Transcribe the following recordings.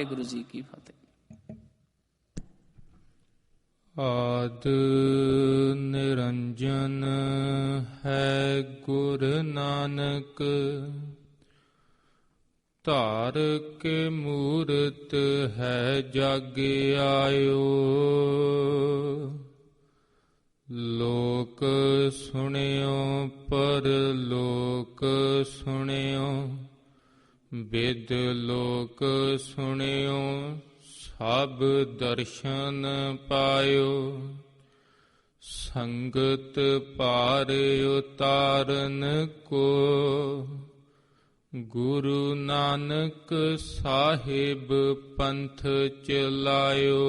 ਵਾਹਿਗੁਰੂ ਜੀ ਕੀ ਫਤਿਹ। ਆਦਿ ਨਿਰੰਜਨ ਹੈ ਗੁਰ ਨਾਨਕ, ਧਾਰ ਕੇ ਮੂਰਤ ਹੈ ਜਗ ਆਇਓ। ਲੋਕ ਸੁਣਿਓ ਪਰ ਲੋਕ ਸੁਣਿਓ, ਬਿਦ ਲੋਕ ਸੁਣਿਓ ਸਭ ਦਰਸ਼ਨ ਪਾਇਓ। ਸੰਗਤ ਪਾਰ ਉਤਾਰਨ ਕੋ, ਗੁਰੂ ਨਾਨਕ ਸਾਹਿਬ ਪੰਥ ਚਲਾਇਓ।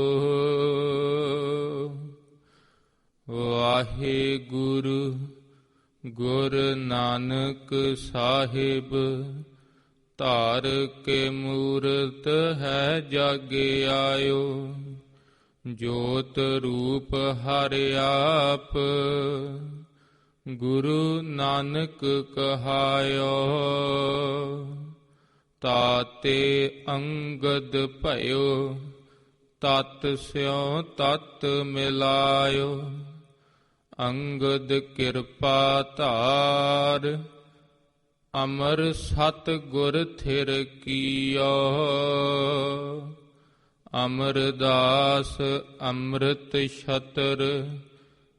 ਵਾਹਿਗੁਰੂ ਗੁਰ ਨਾਨਕ ਸਾਹਿਬ, ਧਾਰ ਕੇ ਮੂਰਤ ਹੈ ਜਗ ਆਇਓ। ਜੋਤ ਰੂਪ ਹਰਿ ਆਪ, ਗੁਰੂ ਨਾਨਕ ਕਹਾਇਓ। ਤਾਤੇ ਅੰਗਦ ਭਇਓ, ਤਤ ਸਿਉ ਤਤ ਮਿਲਾਇਓ। ਅੰਗਦ ਕਿਰਪਾ ਧਾਰ, ਅਮਰ ਸਤ ਗੁਰ ਥਿਰ ਕੀਓ। ਅਮਰਦਾਸ ਅੰਮ੍ਰਿਤ ਛਤਰ,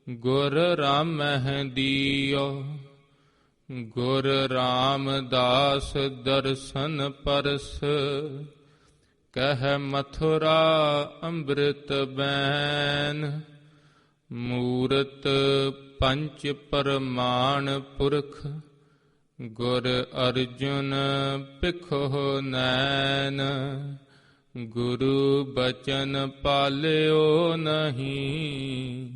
ਗੁਰ ਰਾਮਹਿ ਦੀਓ। ਗੁਰ ਰਾਮਦਾਸ ਦਰਸ਼ਨ ਪਰਸ, ਕਹਿ ਮਥੁਰਾ ਅੰਮ੍ਰਿਤ ਬੈਨ। ਮੂਰਤ ਪੰਚ ਪਰਮਾਣ ਪੁਰਖ, ਗੁਰ ਅਰਜੁਨ ਭਿਖੁ ਨੈਨ। ਗੁਰੂ ਬਚਨ ਪਾਲਿਓ ਨਹੀਂ,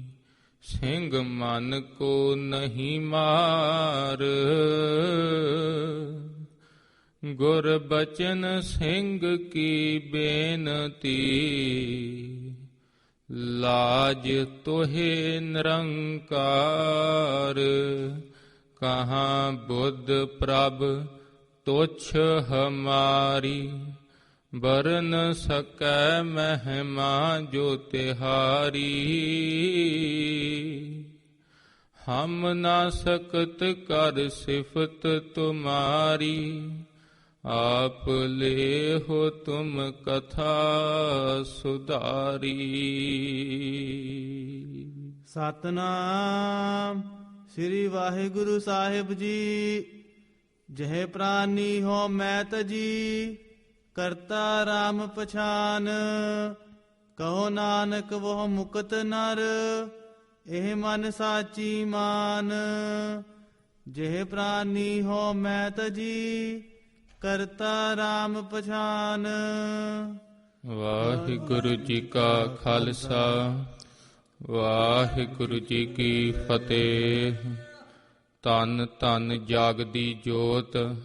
ਸਿੰਘ ਮਨ ਕੋ ਨਹੀਂ ਮਾਰ। ਗੁਰ ਬਚਨ ਸਿੰਘ ਕੀ ਬੇਨਤੀ, ਲਾਜ ਤੋਹੇ ਨਿਰੰਕਾਰ। ਕਹਾਂ ਬੁੱਧ ਪ੍ਰਭ ਤੁਛ ਹਮਾਰੀ, ਬਰਨ ਸਕੈ ਮਹਿਮਾ ਜੋ ਤਿਹਾਰੀ। ਹਮ ਨਾ ਸਕਤ ਕਰ ਸਿਫਤ ਤੁਮਾਰੀ, ਆਪ ਲੇਹੁ ਤੁਮ ਕਥਾ ਸੁਧਾਰੀ। ਸਤਨਾਮ ਸ੍ਰੀ ਵਾਹਿਗੁਰੂ ਸਾਹਿਬ ਜੀ। ਜਹ ਪ੍ਰਾਨੀ ਹੋ ਮੈਂ ਤਜੀ, ਕਰਤਾ ਰਾਮ ਪਛਾਨ। ਕਹੋ ਨਾਨਕ ਵੋ ਮੁਕਤ ਨਰ, ਇਹ ਮਨ ਸਾਚੀ ਮਾਨ। ਜਹ ਪ੍ਰਾਨੀ ਹੋ ਮੈਂ ਤਜੀ, ਕਰਤਾ ਰਾਮ ਪਛਾਨ। ਵਾਹਿਗੁਰੂ ਜੀ ਕਾ ਖਾਲਸਾ, ਵਾਹਿਗੁਰੂ ਜੀ ਕੀ ਫਤਿਹ। ਧੰਨ ਧੰਨ ਜਾਗਦੀ ਜੋਤ,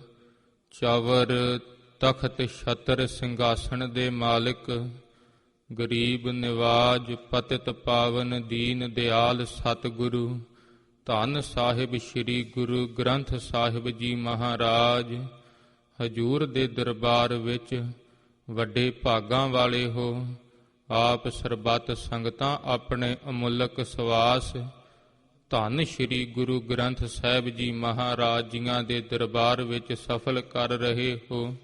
ਚਵਰ ਤਖਤ ਛਤਰ ਸਿੰਘਾਸਣ ਦੇ ਮਾਲਕ, ਗਰੀਬ ਨਿਵਾਜ ਪਤਿਤ ਪਾਵਨ ਦੀਨ ਦਿਆਲ ਸਤਿਗੁਰੂ ਧੰਨ ਸਾਹਿਬ ਸ੍ਰੀ ਗੁਰੂ ਗ੍ਰੰਥ ਸਾਹਿਬ ਜੀ ਮਹਾਰਾਜ, ਹਜੂਰ ਦੇ ਦਰਬਾਰ ਵਿੱਚ ਵੱਡੇ ਭਾਗਾਂ ਵਾਲੇ ਹੋ। ਆਪ ਸਰਬੱਤ ਸੰਗਤਾਂ ਆਪਣੇ ਅਮੁੱਲਕ ਸਵਾਸ ਧੰਨ ਸ੍ਰੀ ਗੁਰੂ ਗ੍ਰੰਥ ਸਾਹਿਬ ਜੀ ਮਹਾਰਾਜ ਜੀਆਂ ਦੇ ਦਰਬਾਰ ਵਿੱਚ ਸਫਲ ਕਰ ਰਹੇ ਹੋ।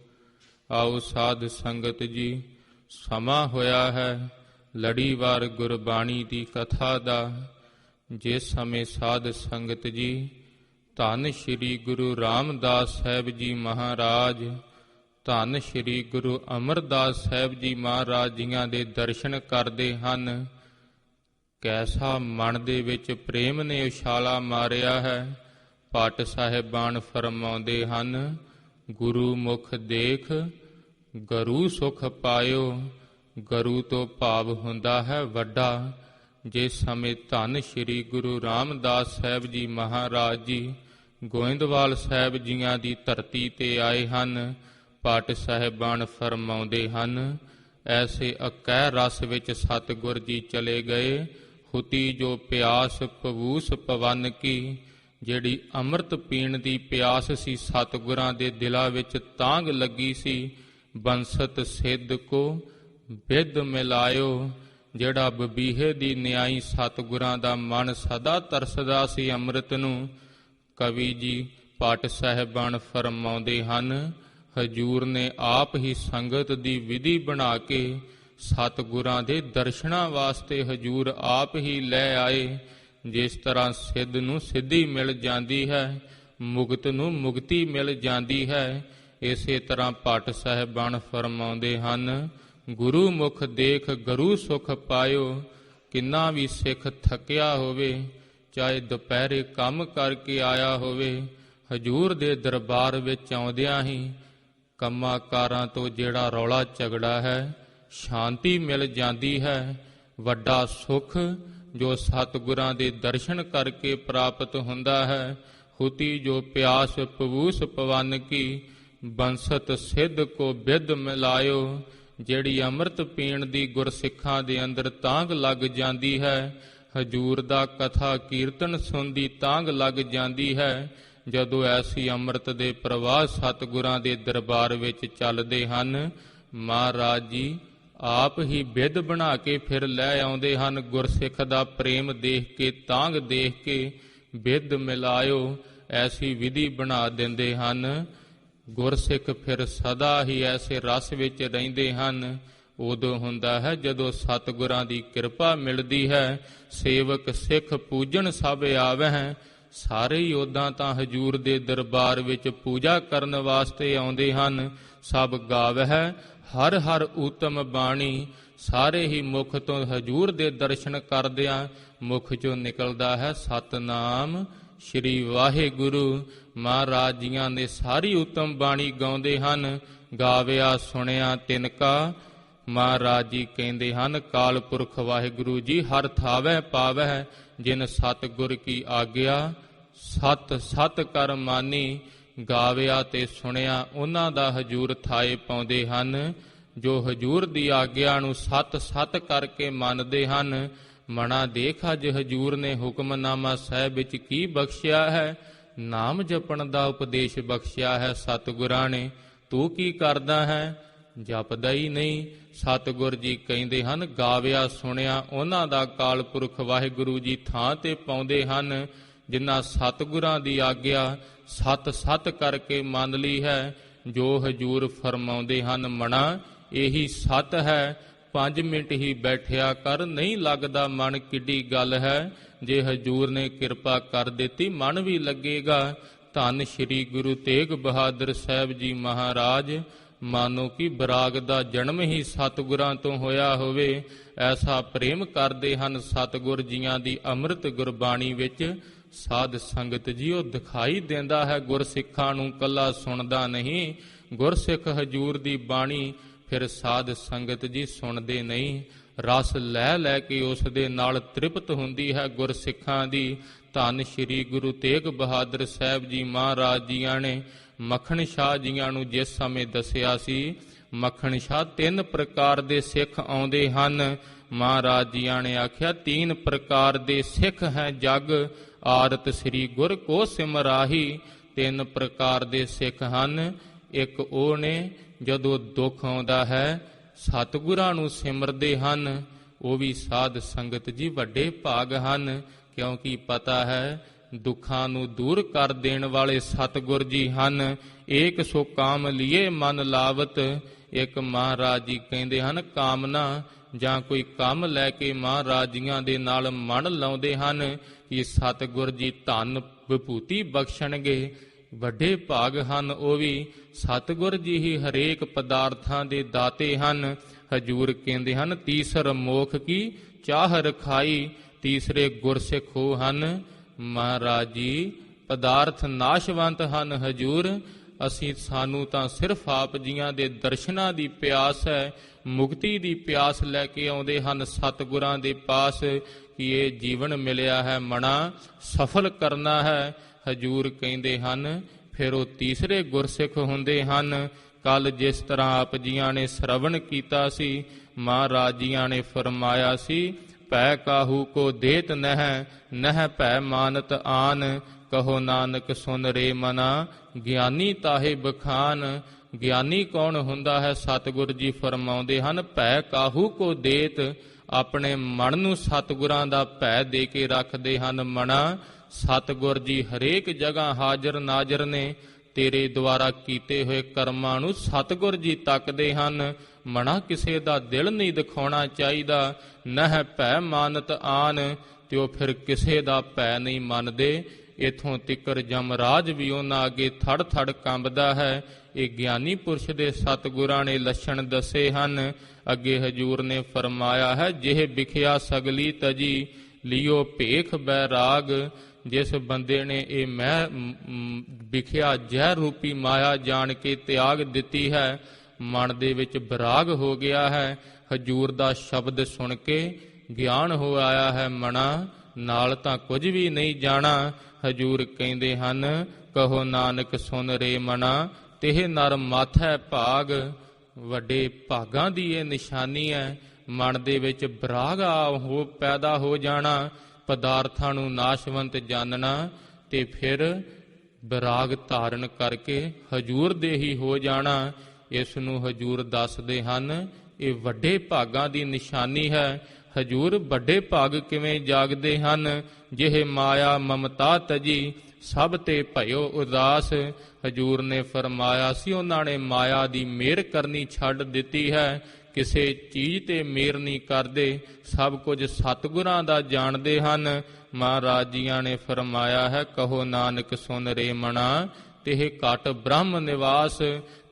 ਆਓ ਸਾਧ ਸੰਗਤ ਜੀ, ਸਮਾਂ ਹੋਇਆ ਹੈ ਲੜੀਵਾਰ ਗੁਰਬਾਣੀ ਦੀ ਕਥਾ ਦਾ। ਜਿਸ ਸਮੇਂ ਸਾਧ ਸੰਗਤ ਜੀ ਧੰਨ ਸ੍ਰੀ ਗੁਰੂ ਰਾਮਦਾਸ ਸਾਹਿਬ ਜੀ ਮਹਾਰਾਜ, ਧੰਨ ਸ੍ਰੀ ਗੁਰੂ ਅਮਰਦਾਸ ਸਾਹਿਬ ਜੀ ਮਹਾਰਾਜ ਜੀਆਂ ਦੇ ਦਰਸ਼ਨ ਕਰਦੇ ਹਨ, ਕੈਸਾ ਮਨ ਦੇ ਵਿੱਚ ਪ੍ਰੇਮ ਨੇ ਉਛਾਲਾ ਮਾਰਿਆ ਹੈ। ਭੱਟ ਸਾਹਿਬਾਨ ਫਰਮਾਉਂਦੇ ਹਨ, ਗੁਰੂ ਮੁਖ ਦੇਖ ਗਰੂ ਸੁਖ ਪਾਇਓ। ਗਰੂ ਤੋਂ ਭਾਵ ਹੁੰਦਾ ਹੈ ਵੱਡਾ। ਜਿਸ ਸਮੇਂ ਧੰਨ ਸ੍ਰੀ ਗੁਰੂ ਰਾਮਦਾਸ ਸਾਹਿਬ ਜੀ ਮਹਾਰਾਜ ਜੀ ਗੋਇੰਦਵਾਲ ਸਾਹਿਬ ਜੀਆਂ ਦੀ ਧਰਤੀ ਤੇ ਆਏ ਹਨ, ਭੱਟ ਸਾਹਿਬਾਨ ਫਰਮਾਉਂਦੇ ਹਨ, ਐਸੇ ਅਕਹਿ ਰਸ ਵਿੱਚ ਸਤਿਗੁਰ ਜੀ ਚਲੇ ਗਏ। ਹੁਤੀ ਜੋ ਪਿਆਸ ਪਵੂਸ ਪਵਨ ਕੀ, ਜਿਹੜੀ ਅੰਮ੍ਰਿਤ ਪੀਣ ਦੀ ਪਿਆਸ ਸੀ ਸਤਿਗੁਰਾਂ ਦੇ ਦਿਲਾਂ ਵਿੱਚ ਤਾਂਘ ਲੱਗੀ ਸੀ। ਬੰਸਤ ਸਿੱਧ ਕੋ ਬਿਦ ਮਿਲਾਇਓ। ਜਿਹੜਾ ਬਬੀਹੇ ਦੀ ਨਿਆਈ ਸਤਿਗੁਰਾਂ ਦਾ ਮਨ ਸਦਾ ਤਰਸਦਾ ਸੀ ਅੰਮ੍ਰਿਤ ਨੂੰ, ਕਵੀ ਜੀ ਪਾਠ ਸਾਹਿਬਾਨ ਫਰਮਾਉਂਦੇ ਹਨ, ਹਜੂਰ ਨੇ ਆਪ ਹੀ ਸੰਗਤ ਦੀ ਵਿਧੀ ਬਣਾ ਕੇ ਸਤਿਗੁਰਾਂ ਦੇ ਦਰਸ਼ਨਾਂ ਵਾਸਤੇ ਹਜੂਰ ਆਪ ਹੀ ਲੈ ਆਏ। ਜਿਸ ਤਰ੍ਹਾਂ ਸਿੱਧ ਨੂੰ ਸਿੱਧੀ ਮਿਲ ਜਾਂਦੀ ਹੈ, ਮੁਕਤ ਨੂੰ ਮੁਕਤੀ ਮਿਲ ਜਾਂਦੀ ਹੈ, ਇਸੇ ਤਰ੍ਹਾਂ ਭੱਟ ਸਾਹਿਬਾਨ ਫਰਮਾਉਂਦੇ ਹਨ, ਗੁਰੂ ਮੁਖ ਦੇਖ ਗੁਰੂ ਸੁਖ ਪਾਇਓ। ਕਿੰਨਾ ਵੀ ਸਿੱਖ ਥੱਕਿਆ ਹੋਵੇ, ਚਾਹੇ ਦੁਪਹਿਰੇ ਕੰਮ ਕਰਕੇ ਆਇਆ ਹੋਵੇ, ਹਜੂਰ ਦੇ ਦਰਬਾਰ ਵਿੱਚ ਆਉਂਦਿਆਂ ਹੀ ਕੰਮਾਂ ਕਾਰਾਂ ਤੋਂ ਜਿਹੜਾ ਰੌਲਾ ਝਗੜਾ ਹੈ, ਸ਼ਾਂਤੀ ਮਿਲ ਜਾਂਦੀ ਹੈ। ਵੱਡਾ ਸੁਖ ਜੋ ਸਤਿਗੁਰਾਂ ਦੇ ਦਰਸ਼ਨ ਕਰਕੇ ਪ੍ਰਾਪਤ ਹੁੰਦਾ ਹੈ। ਹੁਤੀ ਜੋ ਪਿਆਸ ਪਵੂਸ ਪਵਨ ਕੀ, ਬੰਸਤ ਸਿੱਧ ਕੋ ਬਿਦ ਮਿਲਾਇਓ। ਜਿਹੜੀ ਅੰਮ੍ਰਿਤ ਪੀਣ ਦੀ ਗੁਰਸਿੱਖਾਂ ਦੇ ਅੰਦਰ ਤਾਂਘ ਲੱਗ ਜਾਂਦੀ ਹੈ, ਹਜੂਰ ਦਾ ਕਥਾ ਕੀਰਤਨ ਸੁਣਦੀ ਤਾਂਘ ਲੱਗ ਜਾਂਦੀ ਹੈ। ਜਦੋਂ ਐਸੀ ਅੰਮ੍ਰਿਤ ਦੇ ਪ੍ਰਵਾਹ ਸਤਿਗੁਰਾਂ ਦੇ ਦਰਬਾਰ ਵਿੱਚ ਚੱਲਦੇ ਹਨ, ਮਹਾਰਾਜ ਜੀ ਆਪ ਹੀ ਬਿਧ ਬਣਾ ਕੇ ਫਿਰ ਲੈ ਆਉਂਦੇ ਹਨ। ਗੁਰਸਿੱਖ ਦਾ ਪ੍ਰੇਮ ਦੇਖ ਕੇ, ਤਾਂਘ ਦੇਖ ਕੇ ਬਿਧ ਮਿਲਾਇਓ, ਐਸੀ ਵਿਧੀ ਬਣਾ ਦਿੰਦੇ ਹਨ। ਗੁਰਸਿੱਖ ਫਿਰ ਸਦਾ ਹੀ ਐਸੇ ਰਸ ਵਿੱਚ ਰਹਿੰਦੇ ਹਨ। ਉਦੋਂ ਹੁੰਦਾ ਹੈ ਜਦੋਂ ਸਤਿਗੁਰਾਂ ਦੀ ਕਿਰਪਾ ਮਿਲਦੀ ਹੈ। ਸੇਵਕ ਸਿੱਖ ਪੂਜਣ ਸਭ ਆਵਹਿ। ਸਾਰੇ ਹੀ ਉਦਾਂ ਤਾਂ ਹਜੂਰ ਦੇ ਦਰਬਾਰ ਵਿੱਚ ਪੂਜਾ ਕਰਨ ਵਾਸਤੇ ਆਉਂਦੇ ਹਨ। ਸਭ ਗਾਵਹਿ ਹਰ ਹਰ ਊਤਮ ਬਾਣੀ। ਸਾਰੇ ਹੀ ਮੁਖ ਤੋਂ ਹਜੂਰ ਦੇ ਦਰਸ਼ਨ ਕਰਦਿਆਂ ਮੁਖ ਚੋਂ ਨਿਕਲਦਾ ਹੈ ਸਤਨਾਮ ਸ਼੍ਰੀ ਵਾਹਿਗੁਰੂ। ਮਹਾਰਾਜ ਜੀਆਂ ਨੇ ਸਾਰੀ ਉੱਤਮ ਬਾਣੀ ਗਾਉਂਦੇ ਹਨ। ਗਾਵਿਆ ਸੁਣਿਆ ਤਿਨ ਕਾ, ਮਹਾਰਾਜ ਜੀ ਕਹਿੰਦੇ ਹਨ, ਕਾਲ ਪੁਰਖ ਵਾਹਿਗੁਰੂ ਜੀ ਹਰ ਥਾਵੈ ਪਾਵੈ। ਜਿਨ ਸਤਿਗੁਰ ਕੀ ਆਗਿਆ ਸਤ ਸਤ ਕਰ ਮਾਨੀ। ਗਾਵਿਆ ਤੇ ਸੁਣਿਆ ਉਹਨਾਂ ਦਾ ਹਜੂਰ ਥਾਏ ਪਾਉਂਦੇ ਹਨ। ਜੋ ਹਜੂਰ ਦੀ ਆਗਿਆ ਨੂੰ ਸਤ ਸਤ ਕਰਕੇ ਮੰਨਦੇ ਹਨ। ਮਣਾ ਦੇਖ ਅੱਜ ਹਜੂਰ ਨੇ ਹੁਕਮਨਾਮਾ ਸਾਹਿਬ ਵਿੱਚ ਕੀ ਬਖਸ਼ਿਆ ਹੈ। ਨਾਮ ਜਪਣ ਦਾ ਉਪਦੇਸ਼ ਬਖਸ਼ਿਆ ਹੈ ਸਤਿਗੁਰਾਂ ਨੇ। ਤੂੰ ਕੀ ਕਰਦਾ ਹੈ? ਜਪਦਾ ਹੀ ਨਹੀਂ। ਸਤਿਗੁਰ ਜੀ ਕਹਿੰਦੇ ਹਨ, ਗਾਵਿਆ ਸੁਣਿਆ ਉਹਨਾਂ ਦਾ ਕਾਲ ਪੁਰਖ ਵਾਹਿਗੁਰੂ ਜੀ ਥਾਂ ਤੇ ਪਾਉਂਦੇ ਹਨ। ਜਿਨ੍ਹਾਂ ਸਤਿਗੁਰਾਂ ਦੀ ਆਗਿਆ ਸਤ ਸਤ ਕਰਕੇ ਮੰਨ ਲਈ ਹੈ। ਜੋ ਹਜੂਰ ਫਰਮਾਉਂਦੇ ਹਨ, ਮਣਾ ਇਹੀ ਸਤ ਹੈ। 5 ਮਿੰਟ ਹੀ ਬੈਠਿਆ ਕਰ, ਨਹੀਂ ਲੱਗਦਾ ਮਨ ਕਿੱਡੀ ਗੱਲ ਹੈ। ਜੇ ਹਜੂਰ ਨੇ ਕਿਰਪਾ ਕਰ ਦਿੱਤੀ ਮਨ ਵੀ ਲੱਗੇਗਾ। ਧੰਨ ਸ਼੍ਰੀ ਗੁਰੂ ਤੇਗ ਬਹਾਦਰ ਸਾਹਿਬ ਜੀ ਮਹਾਰਾਜ, ਮਾਨੋ ਕਿ ਬਰਾਗ ਦਾ ਜਨਮ ਹੀ ਸਤਿਗੁਰਾਂ ਤੋਂ ਹੋਇਆ ਹੋਵੇ। ਐਸਾ ਪ੍ਰੇਮ ਕਰਦੇ ਹਨ ਸਤਿਗੁਰ ਜੀਆਂ ਦੀ ਅੰਮ੍ਰਿਤ ਗੁਰਬਾਣੀ ਵਿੱਚ। ਸਾਧ ਸੰਗਤ ਜੀ ਉਹ ਦਿਖਾਈ ਦਿੰਦਾ ਹੈ ਗੁਰਸਿੱਖਾਂ ਨੂੰ, ਕੱਲਾ ਸੁਣਦਾ ਨਹੀਂ। ਗੁਰਸਿੱਖ ਹਜੂਰ ਦੀ ਬਾਣੀ ਫਿਰ ਸਾਧ ਸੰਗਤ ਜੀ ਸੁਣਦੇ ਨਹੀਂ। ਰਸ ਲੈ ਲੈ ਕੇ ਉਸ ਦੇ ਨਾਲ ਤ੍ਰਿਪਤ ਹੁੰਦੀ ਹੈ ਗੁਰਸਿੱਖਾਂ ਦੀ। ਧੰਨ ਸ਼੍ਰੀ ਗੁਰੂ ਤੇਗ ਬਹਾਦਰ ਸਾਹਿਬ ਜੀ ਮਹਾਰਾਜ ਜੀਆਂ ਨੇ ਮੱਖਣ ਸ਼ਾਹ ਜੀਆਂ ਨੂੰ ਜਿਸ ਸਮੇਂ ਦੱਸਿਆ ਸੀ, ਮੱਖਣ ਸ਼ਾਹ 3 ਪ੍ਰਕਾਰ ਦੇ ਸਿੱਖ ਆਉਂਦੇ ਹਨ। ਮਹਾਰਾਜ ਜੀਆਂ ਨੇ ਆਖਿਆ, 3 ਪ੍ਰਕਾਰ ਦੇ ਸਿੱਖ ਹੈ ਜਗ, ਆਰਤ ਸ੍ਰੀ ਗੁਰ ਕੋ ਸਿਮਰਾਹੀ। 3 ਪ੍ਰਕਾਰ ਦੇ ਸਿੱਖ ਹਨ। ਇੱਕ ਉਹ ਨੇ ਜਦੋਂ ਦੁੱਖ ਆਉਂਦਾ ਹੈ ਸਤਿਗੁਰਾਂ ਨੂੰ ਸਿਮਰਦੇ ਹਨ। ਉਹ ਵੀ ਸਾਧ ਸੰਗਤ ਜੀ ਵੱਡੇ ਭਾਗ ਹਨ, ਕਿਉਂਕਿ ਪਤਾ ਹੈ ਦੁੱਖਾਂ ਨੂੰ ਦੂਰ ਕਰ ਦੇਣ ਵਾਲੇ ਸਤਿਗੁਰ ਜੀ ਹਨ। ਏਕ ਸੋ ਕਾਮ ਲੀਏ ਮਨ ਲਾਵਤ। ਇੱਕ ਮਹਾਰਾਜ ਜੀ ਕਹਿੰਦੇ ਹਨ, ਕਾਮਨਾ ਜਾਂ ਕੋਈ ਕੰਮ ਲੈ ਕੇ ਮਹਾਰਾਜ ਜੀਆਂ ਦੇ ਨਾਲ ਮਨ ਲਾਉਂਦੇ ਹਨ ਕਿ ਸਤਿਗੁਰ ਜੀ ਧਨ ਵਿਭੂਤੀ ਬਖਸ਼ਣਗੇ। ਵੱਡੇ ਭਾਗ ਹਨ ਉਹ ਵੀ। ਸਤਿਗੁਰ ਜੀ ਹੀ ਹਰੇਕ ਪਦਾਰਥਾਂ ਦੇ ਦਾਤੇ ਹਨ। ਹਜੂਰ ਕਹਿੰਦੇ ਹਨ, ਤੀਸਰ ਮੋਖ ਕੀ ਚਾਹ ਰਖਾਈ। ਤੀਸਰੇ ਗੁਰਸਿੱਖ ਹੋ ਹਨ। ਮਹਾਰਾਜ ਜੀ ਪਦਾਰਥ ਨਾਸ਼ਵੰਤ ਹਨ ਹਜੂਰ। ਸਾਨੂੰ ਤਾਂ ਸਿਰਫ ਆਪ ਜੀਆਂ ਦੇ ਦਰਸ਼ਨਾਂ ਦੀ ਪਿਆਸ ਹੈ, ਮੁਕਤੀ ਦੀ ਪਿਆਸ ਲੈ ਕੇ ਆਉਂਦੇ ਹਨ ਸਤਿਗੁਰਾਂ ਦੇ ਪਾਸ ਕਿ ਇਹ ਜੀਵਨ ਮਿਲਿਆ ਹੈ, ਮਣਾ ਸਫਲ ਕਰਨਾ ਹੈ। ਹਜੂਰ ਕਹਿੰਦੇ ਹਨ ਫਿਰ ਉਹ ਤੀਸਰੇ ਗੁਰਸਿੱਖ ਹੁੰਦੇ ਹਨ। ਕੱਲ ਜਿਸ ਤਰ੍ਹਾਂ ਆਪ ਜੀਆਂ ਨੇ ਸ਼ਰਵਣ ਕੀਤਾ ਸੀ, ਮਹਾਰਾਜ ਜੀਆਂ ਨੇ ਫਰਮਾਇਆ ਸੀ, ਭੈ ਕਾਹੂ ਕੋ ਦੇਤ ਨਹਿ, ਨਹਿ ਭੈ ਮਾਨਤ ਆਨ। ਕਹੋ ਨਾਨਕ ਸੁਨ ਰੇ ਮਨਾ, ਗਿਆਨੀ ਤਾਹੇ ਬਖਾਨ। ਗਿਆਨੀ ਕੌਣ ਹੁੰਦਾ ਹੈ? ਸਤਿਗੁਰ ਜੀ ਫਰਮਾਉਂਦੇ ਹਨ, ਭੈ ਕਾਹੂ ਕੋ ਦੇਤ। ਆਪਣੇ ਮਨ ਨੂੰ ਸਤਿਗੁਰਾਂ ਦਾ ਭੈ ਦੇ ਕੇ ਰੱਖਦੇ ਹਨ। ਮਣਾ, ਸਤਿਗੁਰ ਜੀ ਹਰੇਕ ਜਗ੍ਹਾ ਹਾਜ਼ਰ ਨਾਜ਼ਰ ਨੇ। ਤੇਰੇ ਦੁਆਰਾ ਕੀਤੇ ਹੋਏ ਕਰਮਾਂ ਨੂੰ ਸਤਿਗੁਰ ਜੀ ਤੱਕਦੇ ਹਨ। ਮਣਾ, ਕਿਸੇ ਦਾ ਦਿਲ ਨਹੀਂ ਦਿਖਾਉਣਾ ਚਾਹੀਦਾ। ਨਹਿ ਭੈ ਮਾਨਤ ਆਨ, ਤੇ ਉਹ ਫਿਰ ਕਿਸੇ ਦਾ ਭੈ ਨਹੀਂ ਮੰਨਦੇ। ਇਥੋਂ ਤਿੱਕਰ ਜਮਰਾਜ ਵੀ ਉਹਨਾਂ ਅੱਗੇ ਥੜ ਥੜ ਕੰਬਦਾ ਹੈ। ਇਹ ਗਿਆਨੀ ਪੁਰਸ਼ ਦੇ ਸਤਿਗੁਰਾਂ ਨੇ ਲੱਛਣ ਦੱਸੇ ਹਨ। ਅੱਗੇ ਹਜੂਰ ਨੇ ਫਰਮਾਇਆ ਹੈ, ਜਿਹ ਵਿਖਿਆ ਸਗਲੀ ਤਜੀ ਲਿਓ ਭੇਖ ਬੈਰਾਗ। ਜਿਸ ਬੰਦੇ ਨੇ ਇਹ ਮੈਂ ਵਿਖਿਆ ਜ਼ਹਿਰ ਰੂਪੀ ਮਾਇਆ ਜਾਣ ਕੇ ਤਿਆਗ ਦਿੱਤੀ ਹੈ, ਮਨ ਦੇ ਵਿੱਚ ਵਿਰਾਗ ਹੋ ਗਿਆ ਹੈ। ਹਜੂਰ ਦਾ ਸ਼ਬਦ ਸੁਣ ਕੇ ਗਿਆਨ ਹੋ ਆਇਆ ਹੈ। ਮਣਾ, ਨਾਲ ਤਾਂ ਕੁਝ ਵੀ ਨਹੀਂ ਜਾਣਾ। ਹਜੂਰ ਕਹਿੰਦੇ ਹਨ, ਕਹੋ ਨਾਨਕ ਸੁਨ ਰੇ ਮਣਾ, ਤਿਹ ਨਰ ਮਾਥੈ ਭਾਗ। ਵੱਡੇ ਭਾਗਾਂ ਦੀ ਇਹ ਨਿਸ਼ਾਨੀ ਹੈ। ਮਨ ਦੇ ਵਿੱਚ ਵਿਰਾਗ ਪੈਦਾ ਹੋ ਜਾਣਾ, ਪਦਾਰਥਾਂ ਨੂੰ ਨਾਸ਼ਵੰਤ ਜਾਣਨਾ, ਤੇ ਫਿਰ ਵਿਰਾਗ ਧਾਰਨ ਕਰਕੇ ਹਜੂਰ ਦੇ ਹੀ ਹੋ ਜਾਣਾ। ਇਸ ਨੂੰ ਹਜੂਰ ਦੱਸਦੇ ਹਨ, ਇਹ ਵੱਡੇ ਭਾਗਾਂ ਦੀ ਨਿਸ਼ਾਨੀ ਹੈ। ਹਜੂਰ ਵੱਡੇ ਭਾਗ ਕਿਵੇਂ ਜਾਗਦੇ ਹਨ? ਜਿਹੇ ਮਾਇਆ ਮਮਤਾ ਤਜੀ ਸਭ ਤੇ ਭਇਓ ਉਦਾਸ। ਹਜੂਰ ਨੇ ਫਰਮਾਇਆ ਸੀ, ਉਹਨਾਂ ਨੇ ਮਾਇਆ ਦੀ ਮਿਹਰ ਕਰਨੀ ਛੱਡ ਦਿੱਤੀ ਹੈ। ਕਿਸੇ ਚੀਜ਼ ਤੇ ਮਿਹਰ ਨਹੀਂ ਕਰਦੇ, ਸਭ ਕੁਝ ਸਤਿਗੁਰਾਂ ਦਾ ਜਾਣਦੇ ਹਨ। ਮਹਾਰਾਜ ਜੀਆਂ ਨੇ ਫਰਮਾਇਆ ਹੈ, ਕਹੋ ਨਾਨਕ ਸੁਨ ਰੇ ਮਣਾ, ਤੇ ਘਟ ਬ੍ਰਹਮ ਨਿਵਾਸ।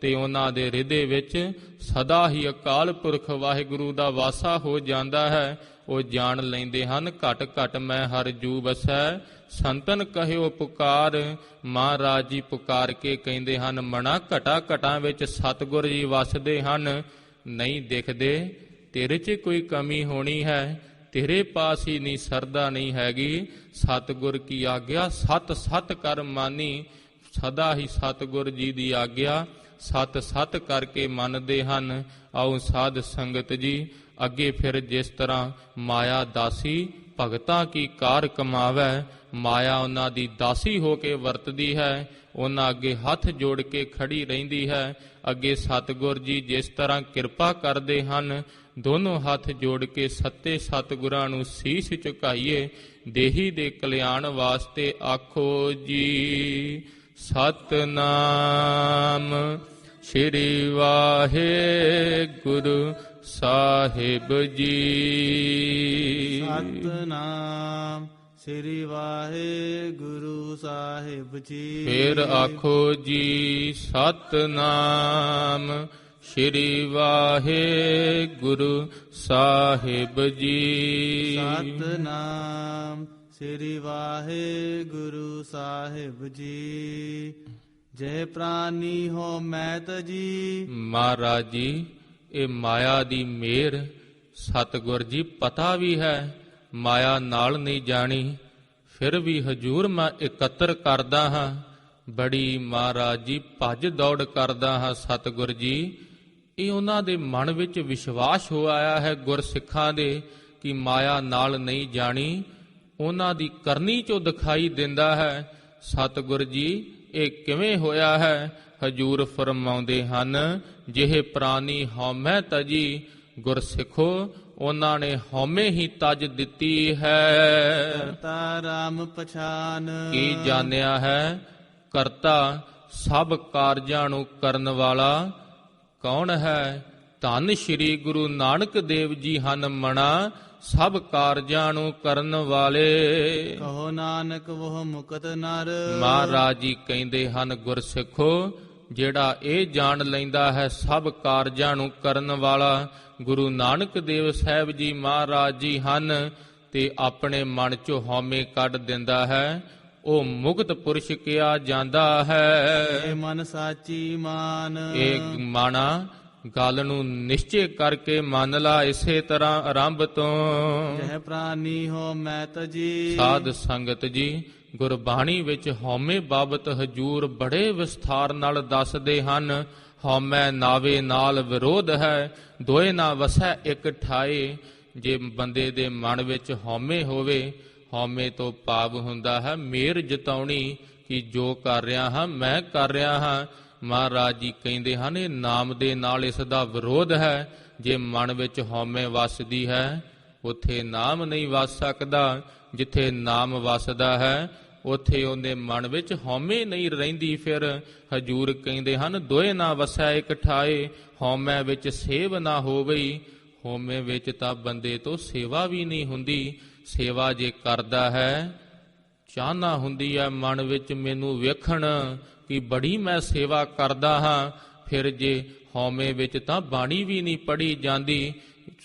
ਤੇ ਉਹਨਾਂ ਦੇ ਹਿਰਦੇ ਵਿੱਚ ਸਦਾ ਹੀ ਅਕਾਲ ਪੁਰਖ ਵਾਹਿਗੁਰੂ ਦਾ ਵਾਸਾ ਹੋ ਜਾਂਦਾ ਹੈ। ਉਹ ਜਾਣ ਲੈਂਦੇ ਹਨ, ਘਟ ਘਟ ਮੈਂ ਹਰ ਜੂ ਵਸੈ, ਸੰਤਨ ਕਹਿਓ ਪੁਕਾਰ। ਮਹਾਰਾਜ ਜੀ ਪੁਕਾਰ ਕੇ ਕਹਿੰਦੇ ਹਨ, ਮਣਾ, ਘਟਾ ਘਟਾਂ ਵਿੱਚ ਸਤਿਗੁਰ ਜੀ ਵਸਦੇ ਹਨ। ਨਹੀਂ ਦਿਖਦੇ, ਤੇਰੇ 'ਚ ਕੋਈ ਕਮੀ ਹੋਣੀ ਹੈ। ਤੇਰੇ ਪਾਸ ਹੀ ਨਹੀਂ ਸਰਦਾ ਨਹੀਂ ਹੈਗੀ। ਸਤਿਗੁਰ ਕੀ ਆਗਿਆ ਸਤ ਸਤ ਕਰ ਮਾਨੀ। ਸਦਾ ਹੀ ਸਤਿਗੁਰ ਜੀ ਦੀ ਆਗਿਆ ਸਤ ਸਤ ਕਰਕੇ ਮੰਨਦੇ ਹਨ। ਆਓ ਸਾਧ ਸੰਗਤ ਜੀ, ਅੱਗੇ ਫਿਰ ਜਿਸ ਤਰ੍ਹਾਂ ਮਾਇਆ ਦਾਸੀ ਭਗਤਾਂ ਕੀ ਕਾਰ ਕਮਾਵੈ, ਮਾਇਆ ਉਹਨਾਂ ਦੀ ਦਾਸੀ ਹੋ ਕੇ ਵਰਤਦੀ ਹੈ। ਉਹਨਾਂ ਅੱਗੇ ਹੱਥ ਜੋੜ ਕੇ ਖੜੀ ਰਹਿੰਦੀ ਹੈ। ਅੱਗੇ ਸਤਿਗੁਰ ਜੀ ਜਿਸ ਤਰ੍ਹਾਂ ਕਿਰਪਾ ਕਰਦੇ ਹਨ, ਦੋਨੋਂ ਹੱਥ ਜੋੜ ਕੇ ਸੱਤੇ ਸਤਿਗੁਰਾਂ ਨੂੰ ਸੀਸ ਝੁਕਾਈਏ। ਦੇਹੀ ਦੇ ਕਲਿਆਣ ਵਾਸਤੇ ਆਖੋ ਜੀ, ਸਤਨਾਮ ਸ੍ਰੀ ਵਾਹਿਗੁਰੂ ਸਾਹਿਬ ਜੀ। ਸਤਨਾਮ ਸ੍ਰੀ ਵਾਹਿਗੁਰੂ ਸਾਹਿਬ ਜੀ। ਫਿਰ ਆਖੋ ਜੀ, ਸਤਨਾਮ ਸ੍ਰੀ ਵਾਹਿਗੁਰੂ ਸਾਹਿਬ ਜੀ। ਸਤਨਾਮ ਸ੍ਰੀ ਵਾਹਿਗੁਰੂ ਸਾਹਿਬ ਜੀ। ਜੈ ਪ੍ਰਾਨੀ ਹੋ ਮੈਂ ਤਜੀ। ਮਹਾਰਾਜ ਜੀ, ਇਹ ਮਾਇਆ ਦੀ ਮਿਹਰ ਸਤਿਗੁਰ ਜੀ ਪਤਾ ਵੀ ਹੈ, ਮਾਇਆ ਨਾਲ ਨਹੀਂ ਜਾਣੀ, ਫਿਰ ਵੀ ਹਜੂਰ ਮੈਂ ਇਕੱਤਰ ਕਰਦਾ ਹਾਂ। ਬੜੀ ਮਹਾਰਾਜ ਜੀ ਭੱਜ ਦੌੜ ਕਰਦਾ ਹਾਂ। ਸਤਿਗੁਰ ਜੀ, ਇਹ ਉਹਨਾਂ ਦੇ ਮਨ ਵਿੱਚ ਵਿਸ਼ਵਾਸ ਹੋ ਆਇਆ ਹੈ ਗੁਰਸਿੱਖਾਂ ਦੇ, ਕਿ ਮਾਇਆ ਨਾਲ ਨਹੀਂ ਜਾਣੀ। ਉਹਨਾਂ ਦੀ ਕਰਨੀ 'ਚੋਂ ਦਿਖਾਈ ਦਿੰਦਾ ਹੈ। ਸਤਿਗੁਰ ਜੀ, ਇਹ ਕਿਵੇਂ ਹੋਇਆ ਹੈ? ਹਜੂਰ ਫਰਮਾਉਂਦੇ ਹਨ, ਜਿਹੇ ਪ੍ਰਾਨੀ ਹਉਮੈ ਤਜੀ। ਗੁਰਸਿੱਖੋ, ਉਹਨਾਂ ਨੇ ਹਉਮੈ ਹੀ ਤਜ ਦਿੱਤੀ ਹੈ। ਕਰਤਾ ਰਾਮ ਪਛਾਨ। ਕੀ ਜਾਣਿਆ ਹੈ? ਕਰਤਾ ਸਭ ਕਾਰਜਾਂ ਨੂੰ ਕਰਨ ਵਾਲਾ ਕੌਣ ਹੈ? ਧੰਨ ਸ਼੍ਰੀ ਗੁਰੂ ਨਾਨਕ ਦੇਵ ਜੀ ਹਨ ਮਣਾ, ਸਭ ਕਾਰਜਾਂ ਨੂੰ ਕਰਨ ਵਾਲੇ। ਕਹੋ ਨਾਨਕ ਵੋ ਮੁਕਤ ਨਰ। ਮਹਾਰਾਜ ਜੀ ਕਹਿੰਦੇ ਹਨ, ਗੁਰਸਿੱਖੋ, ਜਿਹੜਾ ਇਹ ਜਾਣ ਲੈਂਦਾ ਹੈ ਸਭ ਕਾਰਜਾਂ ਨੂੰ ਕਰਨ ਵਾਲਾ ਗੁਰੂ ਨਾਨਕ ਦੇਵ ਸਾਹਿਬ ਜੀ ਮਹਾਰਾਜ ਜੀ ਹਨ, ਤੇ ਆਪਣੇ ਮਨ 'ਚੋਂ ਹਉਮੈ ਕੱਢ ਦਿੰਦਾ ਹੈ, ਉਹ ਮੁਕਤ ਪੁਰਸ਼ ਕਿਹਾ ਜਾਂਦਾ ਹੈ। ਇਹ ਮਨ ਸਾਚੀ ਮਾਨ। ਇਹ ਮਾਣਾ ਗੱਲ ਨੂੰ ਨਿਸ਼ਚੇ ਕਰਕੇ ਮੰਨ ਲਾ। ਇਸੇ ਤਰ੍ਹਾਂ ਆਰੰਭ ਤੋਂ ਜਹ ਪ੍ਰਾਨੀ ਹੋ ਮੈਂ ਤਜੀ। ਸਾਧ ਸੰਗਤ ਜੀ, ਗੁਰਬਾਣੀ ਵਿੱਚ ਹਉਮੈ ਬਾਬਤ ਹਜੂਰ ਬੜੇ ਵਿਸਥਾਰ ਨਾਲ ਦੱਸਦੇ ਹਨ। ਹਉਮੈ ਨਾਵੇ ਨਾਲ ਵਿਰੋਧ ਹੈ, ਦੋਏ ਨਾ ਵਸੈ ਇੱਕ ਠਾਏ। ਜੇ ਬੰਦੇ ਦੇ ਮਨ ਵਿੱਚ ਹਉਮੈ ਹੋਵੇ, ਹਉਮੈ ਤੋਂ ਭਾਵ ਹੁੰਦਾ ਹੈ ਮਿਹਰ ਜਤਾਉਣੀ, ਕਿ ਜੋ ਕਰ ਰਿਹਾ ਹਾਂ ਮੈਂ ਕਰ ਰਿਹਾ ਹਾਂ। ਮਹਾਰਾਜ ਜੀ ਕਹਿੰਦੇ ਹਨ ਇਹ ਨਾਮ ਦੇ ਨਾਲ ਇਸ ਦਾ ਵਿਰੋਧ ਹੈ। ਜੇ ਮਨ ਵਿੱਚ ਹਉਮੈ ਵਸਦੀ ਹੈ ਉੱਥੇ ਨਾਮ ਨਹੀਂ ਵਸ ਸਕਦਾ। ਜਿੱਥੇ ਨਾਮ ਵਸਦਾ ਹੈ ਉੱਥੇ ਉਹਦੇ ਮਨ ਵਿੱਚ ਹਉਮੈ ਨਹੀਂ ਰਹਿੰਦੀ। ਫਿਰ ਹਜੂਰ ਕਹਿੰਦੇ ਹਨ ਦੋਏ ਨਾ ਵਸੈ ਇਕ ਠਾਏ, ਹਉਮੈ ਵਿੱਚ ਸੇਵ ਨਾ ਹੋਵਈ। ਹਉਮੈ ਵਿੱਚ ਤਾਂ ਬੰਦੇ ਤੋਂ ਸੇਵਾ ਵੀ ਨਹੀਂ ਹੁੰਦੀ। ਸੇਵਾ ਜੇ ਕਰਦਾ ਹੈ ਚਾਹਨਾ ਹੁੰਦੀ ਹੈ ਮਨ ਵਿੱਚ ਮੈਨੂੰ ਵੇਖਣ ਕਿ ਬੜੀ ਮੈਂ ਸੇਵਾ ਕਰਦਾ ਹਾਂ। ਫਿਰ ਜੇ ਹਉਮੈ ਵਿੱਚ ਤਾਂ ਬਾਣੀ ਵੀ ਨਹੀਂ ਪੜ੍ਹੀ ਜਾਂਦੀ।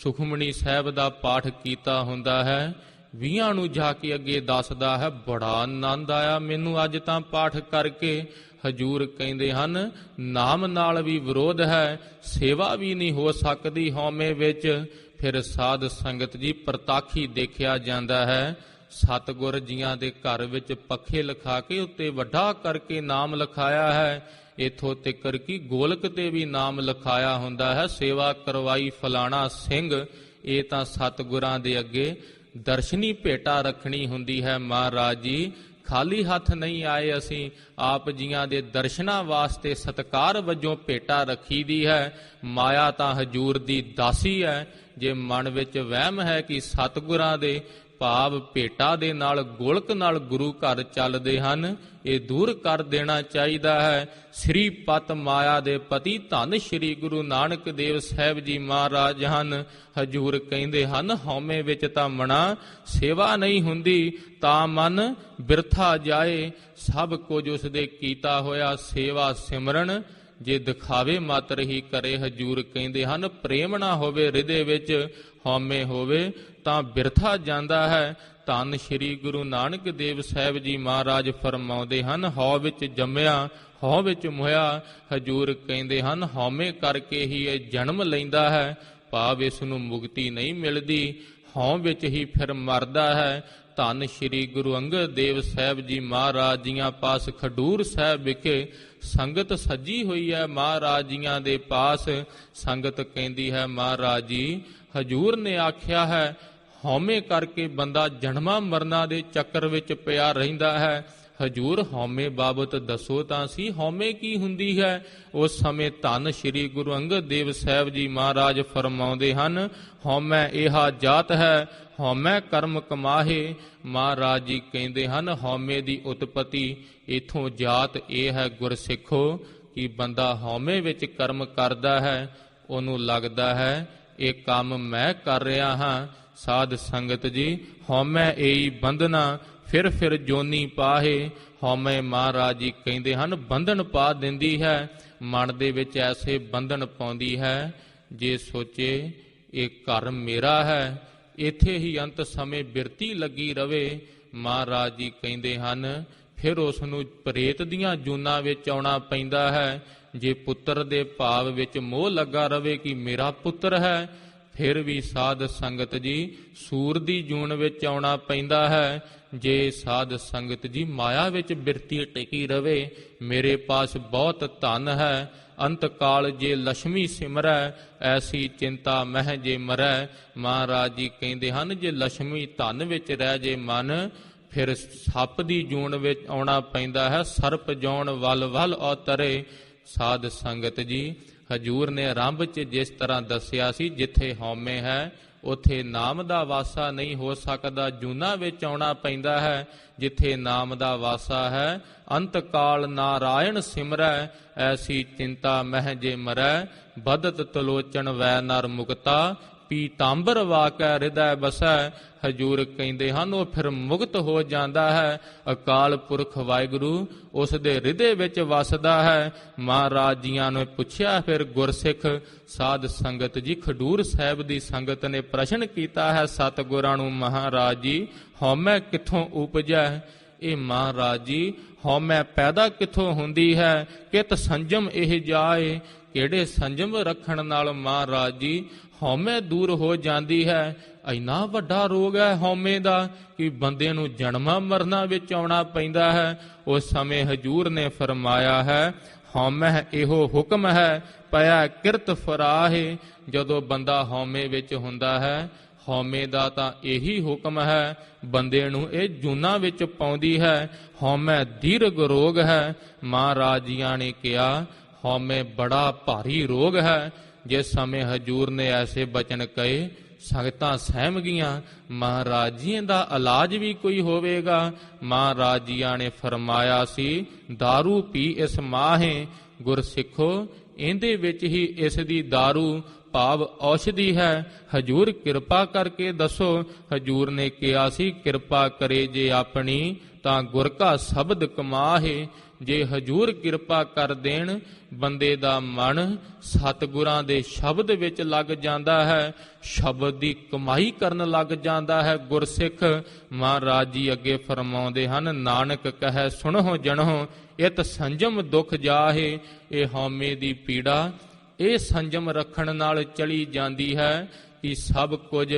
ਸੁਖਮਣੀ ਸਾਹਿਬ ਦਾ ਪਾਠ ਕੀਤਾ ਹੁੰਦਾ ਹੈ, 20 ਨੂੰ ਜਾ ਕੇ ਅੱਗੇ ਦੱਸਦਾ ਹੈ ਬੜਾ ਆਨੰਦ ਆਇਆ ਮੈਨੂੰ ਅੱਜ ਤਾਂ ਪਾਠ ਕਰਕੇ। ਹਜੂਰ ਕਹਿੰਦੇ ਹਨ ਨਾਮ ਨਾਲ ਵੀ ਵਿਰੋਧ ਹੈ, ਸੇਵਾ ਵੀ ਨਹੀਂ ਹੋ ਸਕਦੀ ਹਉਮੈ ਵਿੱਚ। ਫਿਰ ਸਾਧ ਸੰਗਤ ਜੀ ਪ੍ਰਤਾਖੀ ਦੇਖਿਆ ਜਾਂਦਾ ਹੈ। ਸਤਿਗੁਰ ਜੀਆਂ ਦੇ ਘਰ ਵਿੱਚ ਪੱਖੇ ਲਿਖਾ ਕੇ ਉੱਤੇ ਵੱਡਾ ਕਰਕੇ ਨਾਮ ਲਿਖਾਇਆ ਹੈ। ਇੱਥੋਂ ਤਿੱਕਰ ਕੀ ਗੋਲਕ ਤੇ ਵੀ ਨਾਮ ਲਿਖਾਇਆ ਹੁੰਦਾ ਹੈ, ਸੇਵਾ ਕਰਵਾਈ ਫਲਾਣਾ ਸਿੰਘ। ਇਹ ਤਾਂ ਸਤਿਗੁਰਾਂ ਦੇ ਅੱਗੇ ਦਰਸ਼ਨੀ ਭੇਟਾ ਰੱਖਣੀ ਹੁੰਦੀ ਹੈ। ਮਹਾਰਾਜ ਜੀ ਖਾਲੀ ਹੱਥ ਨਹੀਂ ਆਏ, ਅਸੀਂ ਆਪ ਜੀਆਂ ਦੇ ਦਰਸ਼ਨਾਂ ਵਾਸਤੇ ਸਤਿਕਾਰ ਵਜੋਂ ਭੇਟਾ ਰੱਖੀ ਦੀ ਹੈ। ਮਾਇਆ ਤਾਂ ਹਜੂਰ ਦੀ ਦਾਸੀ ਹੈ। ਜੇ ਮਨ ਵਿੱਚ ਵਹਿਮ ਹੈ ਕਿ ਸਤਿਗੁਰਾਂ ਦੇ ਭਾਵ ਭੇਟਾ ਦੇ ਨਾਲ ਗੋਲਕ ਨਾਲ ਗੁਰੂ ਘਰ ਚੱਲਦੇ ਹਨ, ਇਹ ਦੂਰ ਕਰ ਦੇਣਾ ਚਾਹੀਦਾ ਹੈ। ਸ੍ਰੀ ਪਤ ਮਾਇਆ ਦੇ ਪਤੀ ਧੰਨ ਸ੍ਰੀ ਗੁਰੂ ਨਾਨਕ ਦੇਵ ਸਾਹਿਬ ਜੀ ਮਹਾਰਾਜ ਹਨ। ਹਜੂਰ ਕਹਿੰਦੇ ਹਨ ਹਉਮੈ ਵਿੱਚ ਤਾਂ ਮਣਾ ਸੇਵਾ ਨਹੀਂ ਹੁੰਦੀ, ਤਾਂ ਮਨ ਬਿਰਥਾ ਜਾਏ। ਸਭ ਕੁਝ ਉਸਦੇ ਕੀਤਾ ਹੋਇਆ ਸੇਵਾ ਸਿਮਰਨ ਜੇ ਦਿਖਾਵੇ ਮਾਤਰ ਹੀ ਕਰੇ। ਹਜੂਰ ਕਹਿੰਦੇ ਹਨ ਪ੍ਰੇਮ ਨਾ ਹੋਵੇ ਹਿਰਦੇ ਵਿੱਚ, ਹਉਮੈ ਹੋਵੇ ਤਾਂ ਬਿਰਥਾ ਜਾਂਦਾ ਹੈ। ਧੰਨ ਸ੍ਰੀ ਗੁਰੂ ਨਾਨਕ ਦੇਵ ਸਾਹਿਬ ਜੀ ਮਹਾਰਾਜ ਫਰਮਾਉਂਦੇ ਹਨ ਹਉ ਵਿੱਚ ਜੰਮਿਆ ਹਉ ਵਿੱਚ ਮੋਇਆ। ਹਜੂਰ ਕਹਿੰਦੇ ਹਨ ਹਉਮੈ ਕਰਕੇ ਹੀ ਇਹ ਜਨਮ ਲੈਂਦਾ ਹੈ, ਭਾਵ ਇਸ ਨੂੰ ਮੁਕਤੀ ਨਹੀਂ ਮਿਲਦੀ, ਹਉ ਵਿੱਚ ਹੀ ਫਿਰ ਮਰਦਾ ਹੈ। ਧੰਨ ਸ੍ਰੀ ਗੁਰੂ ਅੰਗਦ ਦੇਵ ਸਾਹਿਬ ਜੀ ਮਹਾਰਾਜ ਜੀਆਂ ਪਾਸ ਖਡੂਰ ਸਾਹਿਬ ਵਿਖੇ ਸੰਗਤ ਸੱਜੀ ਹੋਈ ਹੈ। ਮਹਾਰਾਜ ਜੀਆਂ ਦੇ ਪਾਸ ਸੰਗਤ ਕਹਿੰਦੀ ਹੈ ਮਹਾਰਾਜ ਜੀ ਹਜੂਰ ਨੇ ਆਖਿਆ ਹੈ ਹਉਮੈ ਕਰਕੇ ਬੰਦਾ ਜਨਮਾਂ ਮਰਨਾਂ ਦੇ ਚੱਕਰ ਵਿੱਚ ਪਿਆ ਰਹਿੰਦਾ ਹੈ। ਹਜੂਰ ਹਉਮੈ ਬਾਬਤ ਦੱਸੋ ਤਾਂ ਸੀ, ਹਉਮੈ ਕੀ ਹੁੰਦੀ ਹੈ? ਉਸ ਸਮੇਂ ਧੰਨ ਸ੍ਰੀ ਗੁਰੂ ਅੰਗਦ ਦੇਵ ਸਾਹਿਬ ਜੀ ਮਹਾਰਾਜ ਫਰਮਾਉਂਦੇ ਹਨ ਹਉਮੈ ਇਹਾ ਜਾਤ ਹੈ, ਹਉਮੈ ਕਰਮ ਕਮਾਹੇ। ਮਹਾਰਾਜ ਜੀ ਕਹਿੰਦੇ ਹਨ ਹਉਮੈ ਦੀ ਉਤਪਤੀ ਇਥੋਂ ਜਾਤ ਇਹ ਹੈ ਗੁਰਸਿੱਖੋ ਕਿ ਬੰਦਾ ਹਉਮੈ ਵਿੱਚ ਕਰਮ ਕਰਦਾ ਹੈ, ਉਹਨੂੰ ਲੱਗਦਾ ਹੈ ਇਹ ਕੰਮ ਮੈਂ ਕਰ ਰਿਹਾ ਹਾਂ। ਸਾਧ ਸੰਗਤ ਜੀ ਹਉਮੈ ਏਈ ਬੰਧਨਾ, ਫਿਰ ਜੋਨੀ ਪਾਹੇ। ਹਉਮੈ ਮਹਾਰਾਜ ਜੀ ਕਹਿੰਦੇ ਹਨ ਬੰਧਨ ਪਾ ਦਿੰਦੀ ਹੈ, ਮਨ ਦੇ ਵਿੱਚ ਐਸੇ ਬੰਧਨ ਪਾਉਂਦੀ ਹੈ ਜੇ ਸੋਚੇ ਇਹ ਘਰ ਮੇਰਾ ਹੈ, ਇੱਥੇ ਹੀ ਅੰਤ ਸਮੇਂ ਬਿਰਤੀ ਲੱਗੀ ਰਵੇ। ਮਹਾਰਾਜ ਜੀ ਕਹਿੰਦੇ ਹਨ ਫਿਰ ਉਸ ਨੂੰ ਪ੍ਰੇਤ ਦੀਆਂ ਜੂਨਾਂ ਵਿੱਚ ਆਉਣਾ ਪੈਂਦਾ ਹੈ। ਜੇ ਪੁੱਤਰ ਦੇ ਭਾਵ ਵਿੱਚ ਮੋਹ ਲੱਗਾ ਰਵੇ ਕਿ ਮੇਰਾ ਪੁੱਤਰ ਹੈ, ਫਿਰ ਵੀ ਸਾਧ ਸੰਗਤ ਜੀ ਸੂਰ ਦੀ ਜੂਨ ਵਿੱਚ ਆਉਣਾ ਪੈਂਦਾ ਹੈ। ਜੇ ਸਾਧ ਸੰਗਤ ਜੀ ਮਾਇਆ ਵਿੱਚ ਬਿਰਤੀ ਟਿਕੀ ਰਵੇ, ਮੇਰੇ ਪਾਸ ਬਹੁਤ ਧਨ ਹੈ, ਅੰਤ ਕਾਲ ਜੇ ਲక్ష్ਮੀ ਸਿਮਰੈ, ਐਸੀ ਚਿੰਤਾ ਮਹਿ ਜੇ ਮਰੈ। ਮਹਾਰਾਜ ਜੀ ਕਹਿੰਦੇ ਹਨ ਜੇ ਲక్ష్ਮੀ ਧਨ ਵਿੱਚ ਰਹਿ ਜੇ ਮਨ, ਫਿਰ ਸੱਪ ਦੀ ਜੂਨ ਵਿੱਚ ਆਉਣਾ ਪੈਂਦਾ ਹੈ, ਸਰਪ ਜੌਣ ਵੱਲ ਵੱਲ ਔਤਰੇ। ਸਾਧ ਸੰਗਤ ਜੀ ਹਜੂਰ ਨੇ ਆਰੰਭ 'ਚ ਜਿਸ ਤਰ੍ਹਾਂ ਦੱਸਿਆ ਸੀ ਜਿੱਥੇ ਹਉਮੈ ਹੈ ਉੱਥੇ ਨਾਮ ਦਾ ਵਾਸਾ ਨਹੀਂ ਹੋ ਸਕਦਾ, ਜੂਨਾਂ ਵਿੱਚ ਆਉਣਾ ਪੈਂਦਾ ਹੈ। ਜਿੱਥੇ ਨਾਮ ਦਾ ਵਾਸਾ ਹੈ ਅੰਤ ਕਾਲ ਨਾਰਾਇਣ ਸਿਮਰੈ, ਐਸੀ ਚਿੰਤਾ ਮਹਿ ਜੇ ਮਰੈ। ਬਦਤ ਤਲੋਚਨ ਵੈ ਨਰ ਮੁਕਤਾ, ਪੀਤਾੰਬਰ ਵਾਕੈ ਹਿਰਦੈ ਬਸੈ। ਹਜੂਰ ਕਹਿੰਦੇ ਹਨ ਉਹ ਫਿਰ ਮੁਕਤ ਹੋ ਜਾਂਦਾ ਹੈ, ਅਕਾਲ ਪੁਰਖ ਵਾਹਿਗੁਰੂ ਉਸ ਦੇ ਹਿਰਦੇ ਵਿੱਚ ਵਸਦਾ ਹੈ। ਮਹਾਰਾਜ ਜੀਆਂ ਨੇ ਪੁੱਛਿਆ ਫਿਰ ਗੁਰਸਿੱਖ ਸਾਧ ਸੰਗਤ ਜੀ ਖਡੂਰ ਸਾਹਿਬ ਦੀ ਸੰਗਤ ਨੇ ਪ੍ਰਸ਼ਨ ਕੀਤਾ ਹੈ ਸਤਿਗੁਰਾਂ ਨੂੰ ਮਹਾਰਾਜ ਜੀ ਹਉਮੈ ਕਿੱਥੋਂ ਉਪਜੈ? ਇਹ ਮਹਾਰਾਜ ਜੀ ਹਉਮੈ ਪੈਦਾ ਕਿੱਥੋਂ ਹੁੰਦੀ ਹੈ? ਕਿਤ ਸੰਜਮ ਇਹ ਜਾਏ, ਕਿਹੜੇ ਸੰਜਮ ਰੱਖਣ ਨਾਲ ਮਹਾਰਾਜ ਜੀ ਹਉਮੈ ਦੂਰ ਹੋ ਜਾਂਦੀ ਹੈ? ਇੰਨਾ ਵੱਡਾ ਰੋਗ ਹੈ ਹਉਮੈ ਦਾ ਕਿ ਬੰਦੇ ਨੂੰ ਜਨਮਾਂ ਮਰਨਾਂ ਵਿੱਚ ਆਉਣਾ ਪੈਂਦਾ ਹੈ। ਉਸ ਸਮੇਂ ਹਜੂਰ ਨੇ ਫਰਮਾਇਆ ਹੈ ਹਉਮੈ ਇਹੋ ਹੁਕਮ ਹੈ, ਪਿਆ ਕਿਰਤ ਫਰਾਹੇ। ਜਦੋਂ ਬੰਦਾ ਹਉਮੈ ਵਿੱਚ ਹੁੰਦਾ ਹੈ, ਹਉਮੈ ਦਾ ਤਾਂ ਇਹੀ ਹੁਕਮ ਹੈ, ਬੰਦੇ ਨੂੰ ਇਹ ਜੂਨਾਂ ਵਿੱਚ ਪਾਉਂਦੀ ਹੈ। ਹਉਮੈ ਦੀਰਘ ਰੋਗ ਹੈ। ਮਹਾਰਾਜ ਜੀਆਂ ਨੇ ਕਿਹਾ ਹਉਮੈ ਬੜਾ ਭਾਰੀ ਰੋਗ ਹੈ। ਜਿਸ ਸਮੇਂ ਹਜੂਰ ਨੇ ਐਸੇ ਬਚਨ ਕਹੇ, ਸੰਗਤਾਂ ਸਹਿਮ ਗਈਆਂ। ਮਹਾਰਾਜ ਜੀ ਦਾ ਇਲਾਜ ਵੀ ਕੋਈ ਹੋਵੇਗਾ। ਮਹਾਰਾਜ ਜੀਆਂ ਨੇ ਫਰਮਾਇਆ ਸੀ, दारू ਪੀ ਇਸ ਮਾਹੇ। ਗੁਰਸਿੱਖੋ, ਇਹਦੇ ਵਿੱਚ ਹੀ ਇਸ ਦੀ दारू ਭਾਵ ਔਸ਼ਧੀ ਹੈ। ਹਜੂਰ ਕਿਰਪਾ ਕਰਕੇ ਦੱਸੋ। ਹਜੂਰ ਨੇ ਕਿਹਾ ਸੀ, ਕਿਰਪਾ ਕਰੇ ਜੇ ਆਪਣੀ ਤਾਂ ਗੁਰ ਕਾ ਸ਼ਬਦ ਕਮਾਹੇ। ਜੇ ਹਜੂਰ ਕਿਰਪਾ ਕਰ ਦੇਣ, ਬੰਦੇ ਦਾ ਮਨ ਸਤਿਗੁਰਾਂ ਦੇ ਸ਼ਬਦ ਵਿੱਚ ਲੱਗ ਜਾਂਦਾ ਹੈ, ਸ਼ਬਦ ਦੀ ਕਮਾਈ ਕਰਨ ਲੱਗ ਜਾਂਦਾ ਹੈ। ਗੁਰਸਿੱਖ ਮਹਾਰਾਜ ਜੀ ਅੱਗੇ ਫਰਮਾਉਂਦੇ ਹਨ, ਨਾਨਕ ਕਹੈ ਸੁਣੋ ਜਣੋ, ਇਤ ਸੰਜਮ ਦੁਖ ਜਾਹੇ। ਇਹ ਹਉਮੈ ਦੀ ਪੀੜਾ ਇਹ ਸੰਜਮ ਰੱਖਣ ਨਾਲ ਚਲੀ ਜਾਂਦੀ ਹੈ ਕਿ ਸਭ ਕੁਝ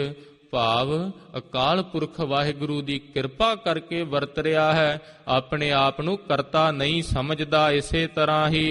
ਭਾਵ ਅਕਾਲ ਪੁਰਖ ਵਾਹਿਗੁਰੂ ਦੀ ਕਿਰਪਾ ਕਰਕੇ ਵਰਤ ਰਿਹਾ ਹੈ, ਆਪਣੇ ਆਪ ਨੂੰ ਕਰਤਾ ਨਹੀਂ ਸਮਝਦਾ। ਇਸੇ ਤਰ੍ਹਾਂ ਹੀ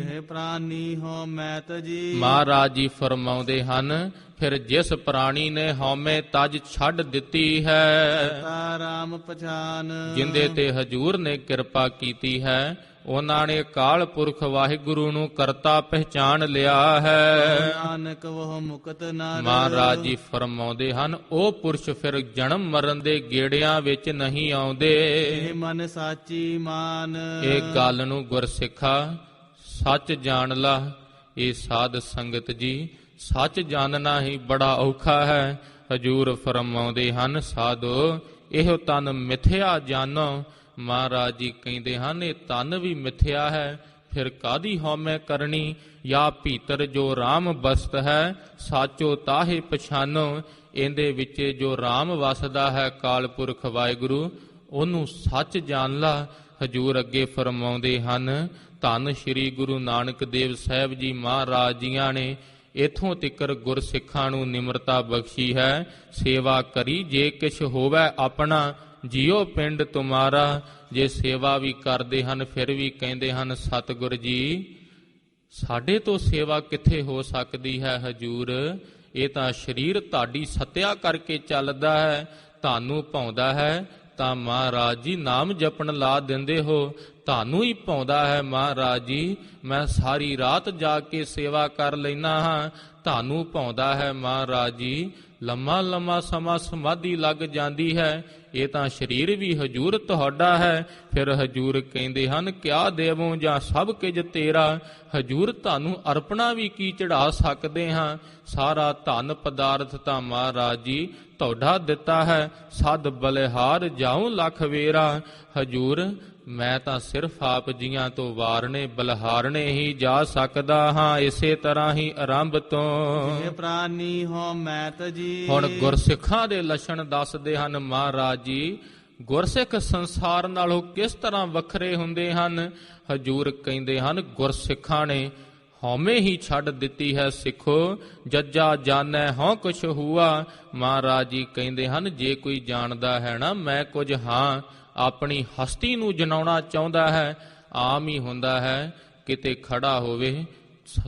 ਜਿਹ ਪ੍ਰਾਨੀ ਹੋ ਮੈਂ ਤਜੀ। ਮਹਾਰਾਜ ਜੀ ਫਰਮਾਉਂਦੇ ਹਨ, ਫਿਰ ਜਿਸ ਪ੍ਰਾਣੀ ਨੇ ਹਉਮੈ ਤਜ ਛੱਡ ਦਿੱਤੀ ਹੈ, ਤਾ ਰਾਮ ਪਛਾਨ। ਜਿੰਦੇ ਤੇ ਹਜੂਰ ਨੇ ਕਿਰਪਾ ਕੀਤੀ ਹੈ, ਉਹਨਾਂ ਨੇ ਅਕਾਲ ਪੁਰਖ ਵਾਹਿਗੁਰੂ ਨੂੰ ਕਰਤਾ ਪਹਿਚਾਨ ਲਿਆ ਹੈ। ਨਾਨਕ ਵਹ ਮੁਕਤ ਨਰ। ਮਹਾਰਾਜ ਜੀ ਫਰਮਾਉਂਦੇ ਹਨ, ਉਹ ਪੁਰਸ਼ ਫਿਰ ਜਨਮ ਮਰਨ ਦੇ ਗੇੜਿਆਂ ਵਿੱਚ ਨਹੀਂ ਆਉਂਦੇ। ਇਹ ਮਨ ਸਾਚੀ ਮਾਨ। ਇਹ ਗੱਲ ਨੂੰ ਗੁਰਸਿੱਖਾ ਸੱਚ ਜਾਣ ਲਾ। ਇਹ ਸਾਧ ਸੰਗਤ ਜੀ, ਸੱਚ ਜਾਣਨਾ ਹੀ ਬੜਾ ਔਖਾ ਹੈ। ਹਜੂਰ ਫਰਮਾਉਂਦੇ ਹਨ, ਸਾਧੋ ਇਹੋ ਤਨ ਮਿਥਿਆ ਜਾਨੋ। ਮਹਾਰਾਜ ਜੀ ਕਹਿੰਦੇ ਹਨ, ਇਹ ਤਨ ਵੀ ਮਿਥਿਆ ਹੈ, ਫਿਰ ਕਾਹਦੀ ਹਉਮੈ ਕਰਨੀ। ਜਾਂ ਭੀਤਰ ਜੋ ਰਾਮ ਬਸਤ ਹੈ, ਸਾਚੋ ਤਾਹੇ ਪਛਾਨੋ। ਇਹਦੇ ਵਿੱਚ ਜੋ ਰਾਮ ਵਸਦਾ ਹੈ, ਕਾਲ ਪੁਰਖ ਵਾਹਿਗੁਰੂ, ਉਹਨੂੰ ਸੱਚ ਜਾਣ ਲਾ। ਹਜੂਰ ਅੱਗੇ ਫਰਮਾਉਂਦੇ ਹਨ, ਧੰਨ ਸ਼੍ਰੀ ਗੁਰੂ ਨਾਨਕ ਦੇਵ ਸਾਹਿਬ ਜੀ ਮਹਾਰਾਜ ਜੀਆਂ ਨੇ ਇਥੋਂ ਤਿੱਕਰ ਗੁਰਸਿੱਖਾਂ ਨੂੰ ਨਿਮਰਤਾ ਬਖਸ਼ੀ ਹੈ। ਸੇਵਾ ਕਰੀ ਜੇ ਕਿਛ ਹੋਵੇ ਆਪਣਾ, ਜੀਓ ਪਿੰਡ ਤੁਮਾਰਾ। ਜੇ ਸੇਵਾ ਵੀ ਕਰਦੇ ਹਨ ਫਿਰ ਵੀ ਕਹਿੰਦੇ ਹਨ, ਸਤਿਗੁਰ ਜੀ ਸਾਡੇ ਤੋਂ ਸੇਵਾ ਕਿੱਥੇ ਹੋ ਸਕਦੀ ਹੈ। ਹਜੂਰ, ਇਹ ਤਾਂ ਸਰੀਰ ਤੁਹਾਡੀ ਸੱਤਿਆ ਕਰਕੇ ਚੱਲਦਾ ਹੈ, ਤੁਹਾਨੂੰ ਭਾਉਂਦਾ ਹੈ ਤਾਂ ਮਹਾਰਾਜ ਜੀ ਨਾਮ ਜਪਣ ਲਾ ਦਿੰਦੇ ਹੋ। ਤੁਹਾਨੂੰ ਹੀ ਭਾਉਂਦਾ ਹੈ ਮਹਾਰਾਜ ਜੀ, ਮੈਂ ਸਾਰੀ ਰਾਤ ਜਾ ਕੇ ਸੇਵਾ ਕਰ ਲੈਣਾ ਹਾਂ। ਤੁਹਾਨੂੰ ਭਾਉਂਦਾ ਹੈ ਮਹਾਰਾਜ ਜੀ, ਲੰਮਾ ਲੰਮਾ ਸਮਾਂ ਸਮਾਧੀ ਲੱਗ ਜਾਂਦੀ ਹੈ। ਇਹ ਤਾਂ ਸਰੀਰ ਵੀ ਹਜੂਰ ਤੁਹਾਡਾ ਹੈ। ਫਿਰ ਹਜੂਰ ਕਹਿੰਦੇ ਹਨ, ਕਿਆ ਦੇਵੋ ਜਾਂ ਸਭ ਕੁਝ ਤੇਰਾ। ਹਜੂਰ ਤੁਹਾਨੂੰ ਅਰਪਣਾ ਵੀ ਕੀ ਚੜਾ ਸਕਦੇ ਹਾਂ। ਸਾਰਾ ਧਨ ਪਦਾਰਥ ਤਾਂ ਮਹਾਰਾਜ ਜੀ ਤੁਹਾਡਾ ਦਿੱਤਾ ਹੈ। ਸਦ ਬਲਿਹਾਰ ਜਾਉ ਲਖ ਵੇਰਾ। ਹਜੂਰ, ਮੈਂ ਤਾਂ ਸਿਰਫ ਆਪ ਜੀਆਂ ਤੋਂ ਵਾਰਨੇ ਬਲਿਹਾਰਨੇ ਹੀ ਜਾ ਸਕਦਾ ਹਾਂ। ਇਸੇ ਤਰ੍ਹਾਂ ਹੀ ਆਰੰਭ ਤੋਂ ਜਿਹ ਪ੍ਰਾਨੀ ਹੋ ਮੈਂ ਤਜੀ। ਹੁਣ ਗੁਰਸਿੱਖਾਂ ਦੇ ਲੱਛਣ ਦੱਸਦੇ ਹਨ ਮਹਾਰਾਜ ਜੀ। ਗੁਰਸਿੱਖ ਸੰਸਾਰ ਨਾਲੋਂ ਕਿਸ ਤਰ੍ਹਾਂ ਵੱਖਰੇ ਹੁੰਦੇ ਹਨ। ਹਜੂਰ ਕਹਿੰਦੇ ਹਨ, ਗੁਰਸਿੱਖਾਂ ਨੇ ਹਉਮੈ ਹੀ ਛੱਡ ਦਿੱਤੀ ਹੈ। ਸਿੱਖੋ ਜੱਜਾ ਜਾਣੈ ਹਉ ਕੁਛ ਹੁਆ। ਮਹਾਰਾਜ ਜੀ ਕਹਿੰਦੇ ਹਨ, ਜੇ ਕੋਈ ਜਾਣਦਾ ਹੈ ਨਾ ਮੈਂ ਕੁਝ ਹਾਂ, ਆਪਣੀ ਹਸਤੀ ਨੂੰ ਜਨਾਉਣਾ ਚਾਹੁੰਦਾ ਹੈ। ਆਮ ਹੀ ਹੁੰਦਾ ਹੈ, ਕਿਤੇ ਖੜਾ ਹੋਵੇ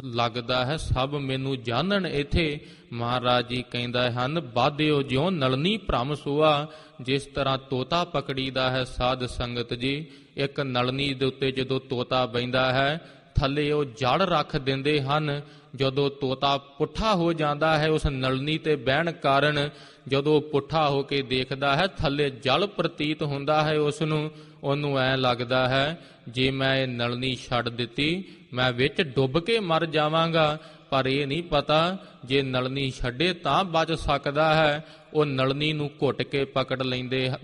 ਲੱਗਦਾ ਹੈ ਸਭ ਮੈਨੂੰ ਜਾਣਨ ਇੱਥੇ। ਮਹਾਰਾਜ ਜੀ ਕਹਿੰਦੇ ਹਨ, ਬਾਧਿਓ ਜਿਉ ਨਲਨੀ ਭ੍ਰਮ ਸੁਆ। ਜਿਸ ਤਰ੍ਹਾਂ ਤੋਤਾ ਪਕੜੀਦਾ ਹੈ ਸਾਧ ਸੰਗਤ ਜੀ, ਇੱਕ ਨਲਨੀ ਦੇ ਉੱਤੇ ਜਦੋਂ ਤੋਤਾ ਬਹਿੰਦਾ ਹੈ, ਥੱਲੇ ਉਹ ਜੜ ਰੱਖ ਦਿੰਦੇ ਹਨ। ਜਦੋਂ ਤੋਤਾ ਪੁੱਠਾ ਹੋ ਜਾਂਦਾ ਹੈ ਉਸ ਨਲਨੀ ਤੇ ਬਹਿਣ ਕਾਰਨ, ਜਦੋਂ ਪੁੱਠਾ ਹੋ ਕੇ ਦੇਖਦਾ ਹੈ ਥੱਲੇ ਜਲ ਪ੍ਰਤੀਤ ਹੁੰਦਾ ਹੈ ਉਸਨੂੰ। ਉਹਨੂੰ ਐਂ ਲੱਗਦਾ ਹੈ ਜੇ ਮੈਂ ਇਹ ਨਲਨੀ ਛੱਡ ਦਿੱਤੀ ਮੈਂ ਵਿੱਚ ਡੁੱਬ ਕੇ ਮਰ ਜਾਵਾਂਗਾ। ਪਰ ਇਹ ਨਹੀਂ ਪਤਾ ਜੇ ਨਲਨੀ ਛੱਡੇ ਤਾਂ ਬਚ ਸਕਦਾ ਹੈ। ਉਹ ਨਲਨੀ ਨੂੰ ਘੁੱਟ ਕੇ ਪਕੜ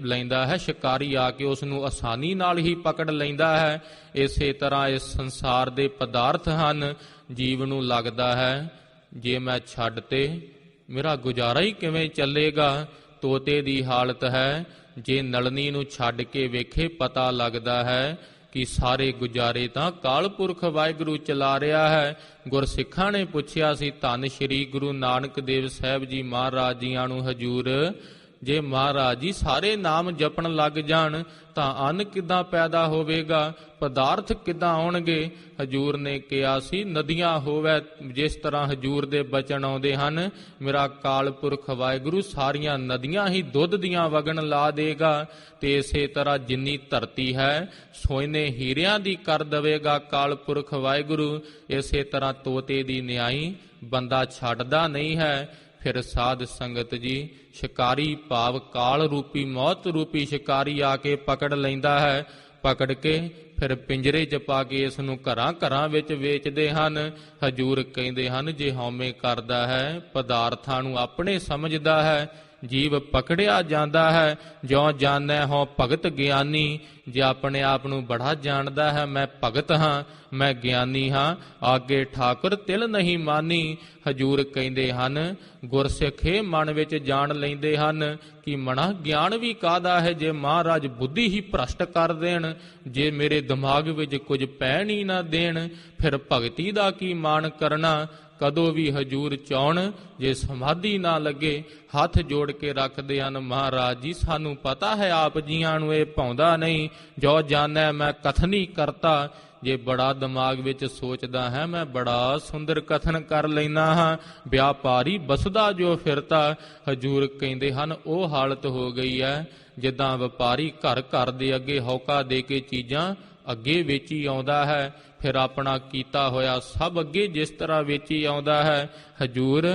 ਲੈਂਦਾ ਹੈ। ਸ਼ਿਕਾਰੀ ਆ ਕੇ ਉਸ ਨੂੰ ਆਸਾਨੀ ਨਾਲ ਹੀ ਪਕੜ ਲੈਂਦਾ ਹੈ। ਇਸੇ ਤਰ੍ਹਾਂ ਇਸ ਸੰਸਾਰ ਦੇ ਪਦਾਰਥ ਹਨ। ਜੀਵ ਨੂੰ ਲੱਗਦਾ ਹੈ ਜੇ ਮੈਂ ਛੱਡ ਤੇ ਮੇਰਾ ਗੁਜ਼ਾਰਾ ਹੀ ਕਿਵੇਂ ਚੱਲੇਗਾ। ਤੋਤੇ ਦੀ ਹਾਲਤ ਹੈ, ਜੇ ਨਲਨੀ ਨੂੰ ਛੱਡ ਕੇ ਵੇਖੇ ਪਤਾ ਲੱਗਦਾ ਹੈ ਕਿ ਸਾਰੇ ਗੁਜ਼ਾਰੇ ਤਾਂ ਕਾਲ ਪੁਰਖ ਵਾਹਿਗੁਰੂ ਚਲਾ ਰਿਹਾ ਹੈ। ਗੁਰਸਿੱਖਾਂ ਨੇ ਪੁੱਛਿਆ ਸੀ ਧੰਨ ਸ਼੍ਰੀ ਗੁਰੂ ਨਾਨਕ ਦੇਵ ਸਾਹਿਬ ਜੀ ਮਹਾਰਾਜ ਜੀਆਂ ਨੂੰ, ਹਜੂਰ ਜੇ ਮਹਾਰਾਜ ਜੀ ਸਾਰੇ ਨਾਮ ਜਪਣ ਲੱਗ ਜਾਣ ਤਾਂ ਅੰਨ ਕਿੱਦਾਂ ਪੈਦਾ ਹੋਵੇਗਾ, ਪਦਾਰਥ ਕਿੱਦਾਂ ਆਉਣਗੇ। ਹਜੂਰ ਨੇ ਕਿਹਾ ਸੀ ਨਦੀਆਂ ਹੋਵੇ ਜਿਸ ਤਰ੍ਹਾਂ ਹਜੂਰ ਦੇ ਬਚਨ ਆਉਂਦੇ ਹਨ, ਮੇਰਾ ਅਕਾਲ ਪੁਰਖ ਵਾਹਿਗੁਰੂ ਸਾਰੀਆਂ ਨਦੀਆਂ ਹੀ ਦੁੱਧ ਦੀਆਂ ਵਗਣ ਲਾ ਦੇਗਾ। ਤੇ ਇਸੇ ਤਰ੍ਹਾਂ ਜਿੰਨੀ ਧਰਤੀ ਹੈ ਸੋਨੇ ਹੀਰਿਆਂ ਦੀ ਕਰ ਦੇਵੇਗਾ ਅਕਾਲ ਪੁਰਖ ਵਾਹਿਗੁਰੂ। ਇਸੇ ਤਰ੍ਹਾਂ ਤੋਤੇ ਦੀ ਨਿਆਈ ਬੰਦਾ ਛੱਡਦਾ ਨਹੀਂ ਹੈ। ਫਿਰ ਸਾਧ ਸੰਗਤ ਜੀ ਸ਼ਿਕਾਰੀ ਭਾਵ ਕਾਲ ਰੂਪੀ ਮੌਤ ਰੂਪੀ ਸ਼ਿਕਾਰੀ ਆ ਕੇ ਪਕੜ ਲੈਂਦਾ ਹੈ। ਪਕੜ ਕੇ ਫਿਰ ਪਿੰਜਰੇ 'ਚ ਪਾ ਕੇ ਇਸ ਨੂੰ ਘਰਾਂ ਘਰਾਂ ਵਿੱਚ ਵੇਚਦੇ ਹਨ। ਹਜੂਰ ਕਹਿੰਦੇ ਹਨ ਜੇ ਹਉਮੈ ਕਰਦਾ ਹੈ ਪਦਾਰਥਾਂ ਨੂੰ ਆਪਣੇ ਸਮਝਦਾ ਹੈ, ਜੀਵ ਪਕੜਿਆ ਜਾਂਦਾ ਹੈ। ਜਿਉ ਜਾਣੈ ਹਉ ਭਗਤ ਗਿਆਨੀ, ਜੇ ਆਪਣੇ ਆਪ ਨੂੰ ਬੜਾ ਜਾਣਦਾ ਹੈ ਮੈਂ ਭਗਤ ਹਾਂ, ਮੈਂ ਗਿਆਨੀ ਹਾਂ, ਆਗੇ ਠਾਕੁਰ ਤਿਲ ਨਹੀਂ ਮਾਨੀ। ਹਜੂਰ ਕਹਿੰਦੇ ਹਨ ਗੁਰਸਿੱਖੇ ਮਨ ਵਿੱਚ ਜਾਣ ਲੈਂਦੇ ਹਨ ਕਿ ਮਨਾ ਗਿਆਨ ਵੀ ਕਾਹਦਾ ਹੈ ਜੇ ਮਹਾਰਾਜ ਬੁੱਧੀ ਹੀ ਭ੍ਰਸ਼ਟ ਕਰ ਦੇਣ, ਜੇ ਮੇਰੇ ਦਿਮਾਗ ਵਿੱਚ ਕੁਝ ਪੈਣ ਹੀ ਨਾ ਦੇਣ, ਫਿਰ ਭਗਤੀ ਦਾ ਕੀ ਮਾਣ ਕਰਨਾ। ਕਦੋਂ ਵੀ ਹਜੂਰ ਚਾਉਣ ਜੇ ਸਮਾਧੀ ਨਾ ਲੱਗੇ ਹੱਥ ਜੋੜ ਕੇ ਰੱਖਦੇ ਹਨ, ਮਹਾਰਾਜ ਜੀ ਸਾਨੂੰ ਪਤਾ ਹੈ ਆਪ ਜੀਆਂ ਨੂੰ ਇਹ ਭਾਉਂਦਾ ਨਹੀਂ, ਜੋ ਜਾਣੈ ਮੈਂ ਕਥਨੀ ਕਰਤਾ। ਜੇ ਬੜਾ ਦਿਮਾਗ ਵਿੱਚ ਸੋਚਦਾ ਹੈ ਮੈਂ ਬੜਾ ਸੁੰਦਰ ਕਥਨ ਕਰ ਲੈਂਦਾ ਹਾਂ, ਵਿਆਪਾਰੀ ਬਸਦਾ ਜੋ ਫਿਰਤਾ। ਹਜੂਰ ਕਹਿੰਦੇ ਹਨ ਉਹ ਹਾਲਤ ਹੋ ਗਈ ਹੈ ਜਿੱਦਾਂ ਵਪਾਰੀ ਘਰ ਘਰ ਦੇ ਅੱਗੇ ਹੌਕਾ ਦੇ ਕੇ ਚੀਜ਼ਾਂ ਅੱਗੇ ਵੇਚੀ ਆਉਂਦਾ ਹੈ, ਫਿਰ ਆਪਣਾ ਕੀਤਾ ਹੋਇਆ ਸਭ ਅੱਗੇ ਜਿਸ ਤਰ੍ਹਾਂ ਵੇਚੀ ਆਉਂਦਾ ਹੈ। ਹਜੂਰ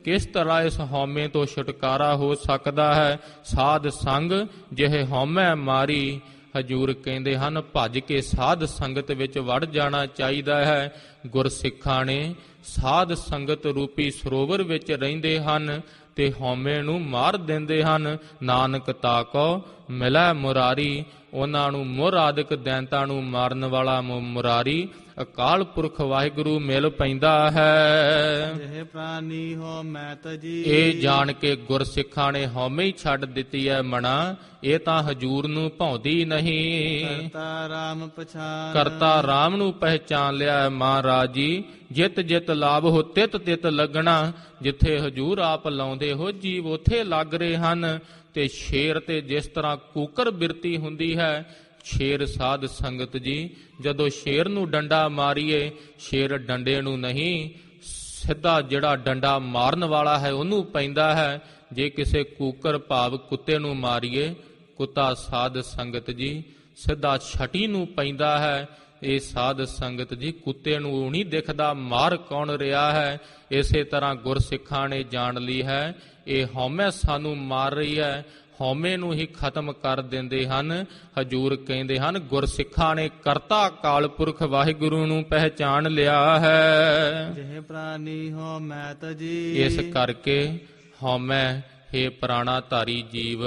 ਕਿਸ ਤਰ੍ਹਾਂ ਇਸ ਹਉਮੈ ਤੋਂ ਛੁਟਕਾਰਾ ਹੋ ਸਕਦਾ ਹੈ। ਸਾਧ ਸੰਗ ਜਿਹੇ ਹਉਮੈ ਮਾਰੀ। ਹਜੂਰ ਕਹਿੰਦੇ ਹਨ ਭੱਜ ਕੇ ਸਾਧ ਸੰਗਤ ਵਿੱਚ ਵੜ ਜਾਣਾ ਚਾਹੀਦਾ ਹੈ। ਗੁਰਸਿੱਖਾਂ ਨੇ ਸਾਧ ਸੰਗਤ ਰੂਪੀ ਸਰੋਵਰ ਵਿੱਚ ਰਹਿੰਦੇ ਹਨ ਤੇ ਹਉਮੈ ਨੂੰ ਮਾਰ ਦਿੰਦੇ ਹਨ। ਨਾਨਕ ਤਾਕੋ ਮਿਲੈ ਮੁਰਾਰੀ, ਉਹਨਾਂ ਨੂੰ ਮੁਰ ਆਦਿਕ ਦੈਂਤਾਂ ਨੂੰ ਮਾਰਨ ਵਾਲਾ ਮੁਰਾਰੀ ਅਕਾਲ ਪੁਰਖ ਵਾਹਿਗੁਰੂ ਮਿਲ ਪੈਂਦਾ ਹੈ। ਇਹ ਪ੍ਰਾਨੀ ਹੋ ਮੈਂ ਤਜੀ, ਇਹ ਜਾਣ ਕੇ ਗੁਰਸਿੱਖਾਂ ਨੇ ਹਉਮੈ ਹੀ ਛੱਡ ਦਿੱਤੀ ਹੈ ਮਣਾ, ਇਹ ਤਾਂ ਹਜੂਰ ਨੂੰ ਭਾਉਂਦੀ ਨਹੀਂ। ਕਰਤਾ ਰਾਮ ਪਛਾਨ, ਕਰਤਾ ਰਾਮ ਨੂੰ ਪਹਿਚਾਨ ਲਿਆ ਹੈ ਮਹਾਰਾਜ ਜੀ। ਜਿਤ ਜਿਤ ਲਾਭ ਹੋ ਤਿਤ ਤਿਤ ਲੱਗਣਾ, ਜਿੱਥੇ ਹਜੂਰ ਆਪ ਲਾਉਂਦੇ ਹੋ ਜੀਵ ਉੱਥੇ ਲੱਗ ਰਹੇ ਹਨ। ਤੇ ਸ਼ੇਰ ਤੇ ਜਿਸ ਤਰ੍ਹਾਂ ਕੂਕਰ ਬਿਰਤੀ ਹੁੰਦੀ ਹੈ, ਸ਼ੇਰ ਸਾਧ ਸੰਗਤ ਜੀ ਜਦੋਂ ਸ਼ੇਰ ਨੂੰ ਡੰਡਾ ਮਾਰੀਏ, ਸ਼ੇਰ ਡੰਡੇ ਨੂੰ ਨਹੀਂ ਸਿੱਧਾ ਜਿਹੜਾ ਡੰਡਾ ਮਾਰਨ ਵਾਲਾ ਹੈ ਉਹਨੂੰ ਪੈਂਦਾ ਹੈ। ਜੇ ਕਿਸੇ ਕੂਕਰ ਭਾਵ ਕੁੱਤੇ ਨੂੰ ਮਾਰੀਏ, ਕੁੱਤਾ ਸਾਧ ਸੰਗਤ ਜੀ ਸਿੱਧਾ ਛਟੀ ਨੂੰ ਪੈਂਦਾ ਹੈ। ਇਹ ਸਾਧ ਸੰਗਤ ਜੀ ਕੁੱਤੇ ਨੂੰ ਨਹੀਂ ਦਿਖਦਾ ਮਾਰ ਕੌਣ ਰਿਹਾ ਹੈ। ਇਸੇ ਤਰ੍ਹਾਂ ਗੁਰਸਿੱਖਾਂ ਨੇ ਜਾਣ ਲਈ ਹੈ ਇਹ ਹਉਮੈ ਸਾਨੂੰ ਮਾਰ ਰਹੀ ਹੈ, ਹਉਮੈ ਨੂੰ ਹੀ ਖਤਮ ਕਰ ਦਿੰਦੇ ਹਨ। ਹਜੂਰ ਕਹਿੰਦੇ ਹਨ ਗੁਰਸਿੱਖਾਂ ਨੇ ਕਰਤਾ ਅਕਾਲ ਪੁਰਖ ਵਾਹਿਗੁਰੂ ਨੂੰ ਪਹਿਚਾਨ ਲਿਆ ਹੈ। ਜਿਹੇ ਪ੍ਰਾਨੀ ਹੋ ਮੈਂ ਤਜੀ, ਇਸ ਕਰਕੇ ਹਉਮੈ ਹੇ ਪ੍ਰਾਣਾ ਧਾਰੀ ਜੀਵ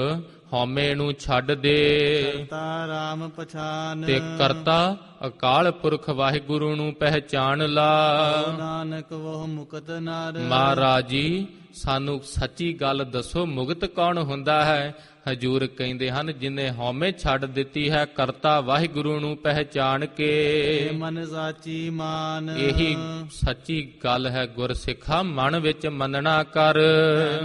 ਹਉਮੈ ਨੂੰ ਛੱਡ ਦੇ ਕਰਤਾ ਰਾਮ ਪਛਾਨ, ਤੇ ਕਰਤਾ ਅਕਾਲ ਪੁਰਖ ਵਾਹਿਗੁਰੂ ਨੂੰ ਪਹਿਚਾਨ ਲਾ। ਨਾਨਕ ਵਹੁ ਮੁਕਤ ਨਰ, ਮਹਾਰਾਜ ਜੀ ਸਾਨੂੰ ਸੱਚੀ ਗੱਲ ਦੱਸੋ ਮੁਕਤ ਕੌਣ ਹੁੰਦਾ ਹੈ। ਹਜੂਰ ਕਹਿੰਦੇ ਹਨ ਜਿਨੇ ਹਉਮੈ ਛੱਡ ਦਿੱਤੀ ਹੈ ਕਰਤਾ ਵਾਹਿਗੁਰੂ ਨੂੰ ਪਹਿਚਾਨ ਕੇ। ਮਨ ਸਾਚੀ ਮਾਨ, ਇਹੀ ਸੱਚੀ ਗੱਲ ਹੈ ਗੁਰਸਿੱਖਾ ਮਨ ਵਿੱਚ ਮੰਨਣਾ ਕਰ।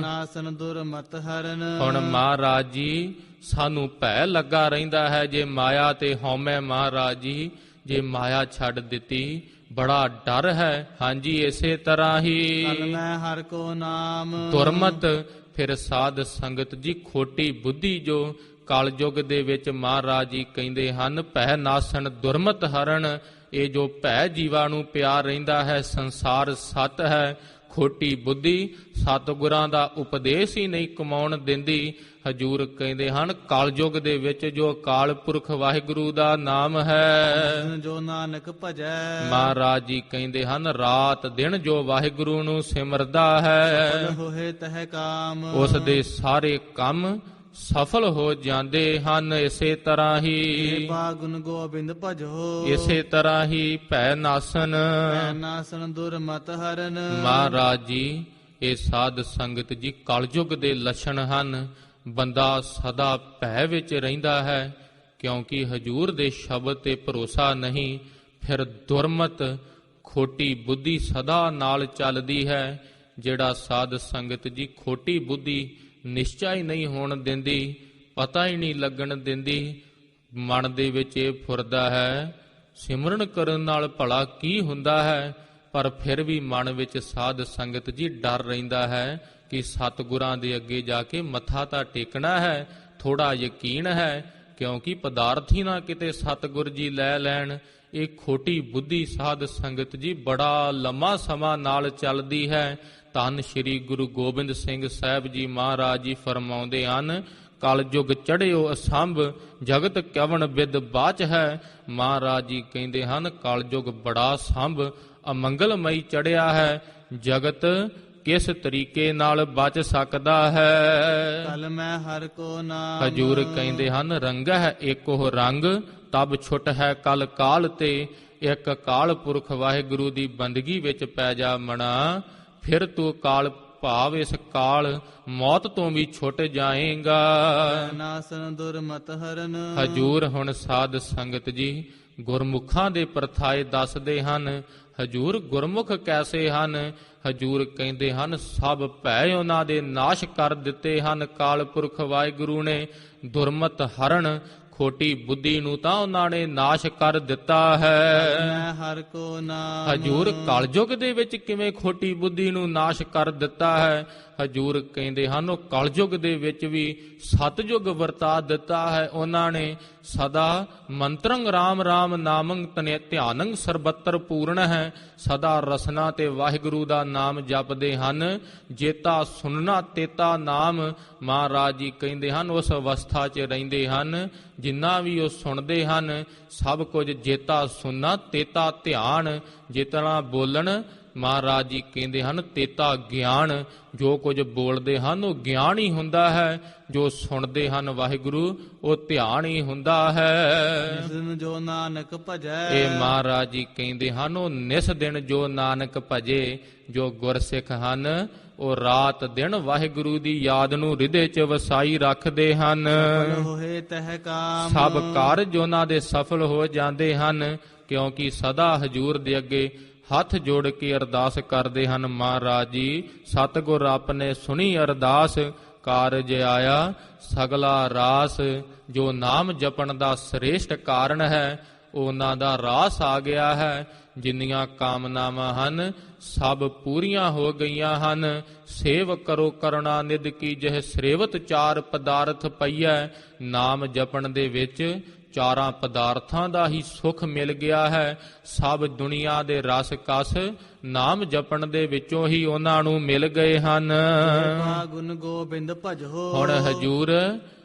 ਨਾਸਨ ਦੁਰਮਤ ਹਰਨ, ਹੁਣ ਮਹਾਰਾਜ ਜੀ ਸਾਨੂੰ ਭੈ ਲੱਗਾ ਰਹਿੰਦਾ ਹੈ ਜੇ ਮਾਇਆ ਤੇ ਹਉਮੈ। ਮਹਾਰਾਜ ਜੀ ਜੇ ਮਾਇਆ ਛੱਡ ਦਿੱਤੀ ਬੜਾ ਡਰ ਹੈ। ਹਾਂਜੀ ਇਸੇ ਤਰ੍ਹਾਂ ਹੀ ਕਲ ਮੈਂ ਹਰ ਕੋ ਨਾਮ, ਦੁਰਮਤ ਫਿਰ ਸਾਧ ਸੰਗਤ ਜੀ ਖੋਟੀ ਬੁੱਧੀ ਜੋ ਕਲਯੁਗ ਦੇ ਵਿੱਚ ਮਹਾਰਾਜ ਜੀ ਕਹਿੰਦੇ ਹਨ ਭੈ ਨਾਸਨ ਦੁਰਮਤ ਹਰਨ। ਇਹ ਜੋ ਭੈ ਜੀਵਾਂ ਨੂੰ ਪਿਆ ਰਹਿੰਦਾ ਹੈ ਸੰਸਾਰ ਸੱਤ ਹੈ, ਖੋਟੀ ਬੁੱਧੀ ਸਤਿਗੁਰਾਂ ਦਾ ਉਪਦੇਸ਼ ਹੀ ਨਹੀਂ ਕਮਾਉਣ ਦਿੰਦੀ। ਹਜੂਰ ਕਹਿੰਦੇ ਹਨ ਕਲਯੁਗ ਦੇ ਵਿੱਚ ਜੋ ਅਕਾਲ ਪੁਰਖ ਵਾਹਿਗੁਰੂ ਦਾ ਨਾਮ ਹੈ, ਜੋ ਨਾਨਕ ਭਜੈ। ਮਹਾਰਾਜ ਜੀ ਕਹਿੰਦੇ ਹਨ ਰਾਤ ਦਿਨ ਜੋ ਵਾਹਿਗੁਰੂ ਨੂੰ ਸਿਮਰਦਾ ਹੈ ਹੋਏ ਤਹ ਕਾਮ, ਉਸ ਦੇ ਸਾਰੇ ਕੰਮ ਸਫਲ ਹੋ ਜਾਂਦੇ ਹਨ। ਇਸੇ ਤਰ੍ਹਾਂ ਹੀ ਗੁਣ ਗੋਬਿੰਦ ਭਜੋ, ਇਸੇ ਤਰ੍ਹਾਂ ਹੀ ਭੈ ਨਾਸਨ ਨਾਸਨ ਦੁਰਮਤ ਹਰਨ। ਮਹਾਰਾਜ ਜੀ ਇਹ ਸਾਧ ਸੰਗਤ ਜੀ ਕਲਯੁਗ ਦੇ ਲੱਛਣ ਹਨ। ਬੰਦਾ ਸਦਾ ਭੈ ਵਿੱਚ ਰਹਿੰਦਾ ਹੈ ਕਿਉਂਕਿ ਹਜੂਰ ਦੇ ਸ਼ਬਦ ਤੇ ਭਰੋਸਾ ਨਹੀਂ। ਫਿਰ ਦੁਰਮਤ ਖੋਟੀ ਬੁੱਧੀ ਸਦਾ ਨਾਲ ਚੱਲਦੀ ਹੈ। ਜਿਹੜਾ ਸਾਧ ਸੰਗਤ ਜੀ ਖੋਟੀ ਬੁੱਧੀ ਨਿਸ਼ਚਾ ਹੀ ਨਹੀਂ ਹੋਣ ਦਿੰਦੀ, ਪਤਾ ਹੀ ਨਹੀਂ ਲੱਗਣ ਦਿੰਦੀ। ਮਨ ਦੇ ਵਿੱਚ ਇਹ ਫੁਰਦਾ ਹੈ ਸਿਮਰਨ ਕਰਨ ਨਾਲ ਭਲਾ ਕੀ ਹੁੰਦਾ ਹੈ, ਪਰ ਫਿਰ ਵੀ ਮਨ ਵਿੱਚ ਸਾਧ ਸੰਗਤ ਜੀ ਡਰ ਰਹਿੰਦਾ ਹੈ ਕਿ ਸਤਿਗੁਰਾਂ ਦੇ ਅੱਗੇ ਜਾ ਕੇ ਮੱਥਾ ਤਾਂ ਟੇਕਣਾ ਹੈ। ਥੋੜਾ ਯਕੀਨ ਹੈ ਕਿਉਂਕਿ ਪਦਾਰਥ ਹੀ ਨਾ ਕਿਤੇ ਸਤਿਗੁਰ ਜੀ ਲੈ ਲੈਣ। ਇਹ ਖੋਟੀ ਬੁੱਧੀ ਸਾਧ ਸੰਗਤ ਜੀ ਬੜਾ ਲੰਮਾ ਸਮਾਂ ਨਾਲ ਚੱਲਦੀ ਹੈ। ਧੰਨ ਸ਼੍ਰੀ ਗੁਰੂ ਗੋਬਿੰਦ ਸਿੰਘ ਸਾਹਿਬ ਜੀ ਮਹਾਰਾਜ ਜੀ ਫਰਮਾਉਂਦੇ ਹਨ, ਕਲਯੁਗ ਚੜ੍ਹਿਓ ਅਸੰਭ ਜਗਤ ਕਵਣ ਬਿਦ ਬਾਚ ਹੈ। ਮਹਾਰਾਜ ਜੀ ਕਹਿੰਦੇ ਹਨ ਕਲਯੁਗ ਬੜਾ ਸੰਭ ਅਮੰਗਲਮਈ ਚੜ੍ਹਿਆ ਹੈ, ਜਗਤ ਕਿਸ ਤਰੀਕੇ ਨਾਲ ਬਚ ਸਕਦਾ ਹੈ। ਕਲ ਮੈਂ ਹਰ ਕੋ ਨਾਮ। ਹਜੂਰ ਕਹਿੰਦੇ ਹਨ ਰੰਗ ਹੈ ਏਕੋ ਰੰਗ, ਤਬ ਛੁੱਟ ਹੈ ਕਲ ਕਾਲ ਤੇ। ਇੱਕ ਅਕਾਲ ਪੁਰਖ ਵਾਹਿਗੁਰੂ ਦੀ ਬੰਦਗੀ ਵਿੱਚ ਪੈ ਜਾ ਮਣਾ, ਫਿਰ ਤੂੰ ਕਾਲ ਭਾਵ ਇਸ ਕਾਲ ਮੌਤ ਤੋਂ ਵੀ ਛੁੱਟ ਜਾਏਗਾ। ਨਾਸਨ ਦੁਰਮਤ ਹਰਨ। ਹਜੂਰ ਹੁਣ ਸਾਧ ਸੰਗਤ ਜੀ ਗੁਰਮੁਖਾਂ ਦੇ ਪਰਥਾਏ ਦੱਸਦੇ ਹਨ। ਹਜੂਰ ਗੁਰਮੁਖ ਕੈਸੇ ਹਨ? ਹਜੂਰ ਕਹਿੰਦੇ ਹਨ ਸਭ ਭੈ ਉਹਨਾਂ ਦੇ ਨਾਸ਼ ਕਰ ਦਿੱਤੇ ਹਨ ਕਾਲ ਪੁਰਖ ਵਾਹਿਗੁਰੂ ਨੇ। ਦੁਰਮਤ ਹਰਨ ਖੋਟੀ ਬੁੱਧੀ ਨੂੰ ਤਾਂ ਉਹਨਾਂ ਨੇ ਨਾਸ਼ ਕਰ ਦਿੱਤਾ ਹੈ। ਮੈਂ ਹਰ ਕੋ ਨਾਮ। ਹਜੂਰ ਕਲਯੁਗ ਦੇ ਵਿੱਚ ਕਿਵੇਂ ਖੋਟੀ ਬੁੱਧੀ ਨੂੰ ਨਾਸ਼ ਕਰ ਦਿੱਤਾ ਹੈ? ਹਜੂਰ ਕਹਿੰਦੇ ਹਨ ਉਹ ਕਲਯੁਗ ਦੇ ਵਿੱਚ ਵੀ ਸਤਯੁਗ ਵਰਤਾ ਦਿੱਤਾ ਹੈ ਉਹਨਾਂ ਨੇ। ਸਦਾ ਮੰਤਰੰ ਰਾਮ ਰਾਮ ਨਾਮੰ ਤਨੇ ਧਿਆਨੰ ਸਰਬੱਤਰ ਪੂਰਨ ਹੈ। ਸਦਾ ਰਸਨਾ ਤੇ ਵਾਹਿਗੁਰੂ ਦਾ ਨਾਮ ਜਪਦੇ ਹਨ। ਜੇਤਾ ਸੁਨਣਾ ਤੇਤਾ ਨਾਮ। ਮਹਾਰਾਜ ਜੀ ਕਹਿੰਦੇ ਹਨ ਉਸ ਅਵਸਥਾ 'ਚ ਰਹਿੰਦੇ ਹਨ ਜਿੰਨਾ ਵੀ ਉਹ ਸੁਣਦੇ ਹਨ ਸਭ ਕੁਝ ਜੇਤਾ ਸੁਨਣਾ ਤੇਤਾ ਧਿਆਨ। ਜਿਤਨਾ ਬੋਲਣ ਮਹਾਰਾਜ ਜੀ ਕਹਿੰਦੇ ਹਨ ਤੇਤਾ ਗਿਆਨ। ਜੋ ਕੁਝ ਬੋਲਦੇ ਹਨ ਉਹ ਗਿਆਨ ਹੀ ਹੁੰਦਾ ਹੈ, ਜੋ ਸੁਣਦੇ ਹਨ ਵਾਹਿਗੁਰੂ ਉਹ ਧਿਆਨ ਹੀ ਹੁੰਦਾ ਹੈ। ਨਿਸ ਦਿਨ ਜੋ ਨਾਨਕ ਭਜੈ। ਇਹ ਮਹਾਰਾਜ ਜੀ ਕਹਿੰਦੇ ਹਨ ਉਹ ਨਿਸ ਦਿਨ ਜੋ ਨਾਨਕ ਭਜੇ। ਜੋ ਗੁਰਸਿੱਖ ਹਨ ਉਹ ਰਾਤ ਦਿਨ ਵਾਹਿਗੁਰੂ ਦੀ ਯਾਦ ਨੂੰ ਹਿਰਦੇ 'ਚ ਵਸਾਈ ਰੱਖਦੇ ਹਨ। ਹੋਏ ਤਹਿ ਕਾਮ। ਸਭ ਕਾਰਜ ਉਹਨਾਂ ਦੇ ਸਫਲ ਹੋ ਜਾਂਦੇ ਹਨ ਕਿਉਂਕਿ ਸਦਾ ਹਜੂਰ ਦੇ ਅੱਗੇ ਹੱਥ ਜੋੜ ਕੇ ਅਰਦਾਸ ਕਰਦੇ ਹਨ। ਮਹਾਰਾਜ ਜੀ ਸਤਿਗੁਰ ਆਪਨੇ ਸੁਣੀ ਅਰਦਾਸ, ਕਾਰਜ ਆਇਆ ਸਗਲਾ ਰਾਸ। ਜੋ ਨਾਮ ਜਪਣ ਦਾ ਸ੍ਰੇਸ਼ਟ ਕਾਰਨ ਹੈ ਉਹਨਾਂ ਦਾ ਰਾਸ ਆ ਗਿਆ ਹੈ। ਜਿੰਨੀਆਂ ਕਾਮਨਾਵਾਂ ਹਨ ਸਭ ਪੂਰੀਆਂ ਹੋ ਗਈਆਂ ਹਨ। ਸੇਵ ਕਰੋ ਕਰੁਣਾ ਨਿਧ ਕੀ ਜਿਹ ਸ੍ਰੇਵਤ ਚਾਰ ਪਦਾਰਥ ਪਈਐ। ਨਾਮ ਜਪਣ ਦੇ ਵਿੱਚ ਚਾਰਾਂ ਪਦਾਰਥਾਂ ਦਾ ਹੀ ਸੁਖ ਮਿਲ ਗਿਆ ਹੈ। ਸਭ ਦੁਨੀਆ ਦੇ ਰਸ ਕਸ ਨਾਮ ਜਪਣ ਦੇ ਵਿੱਚੋਂ ਹੀ ਉਹਨਾਂ ਨੂੰ ਮਿਲ ਗਏ ਹਨ। ਗੁਣ ਗੋਬਿੰਦ ਭਜੋ। ਹੁਣ ਹਜੂਰ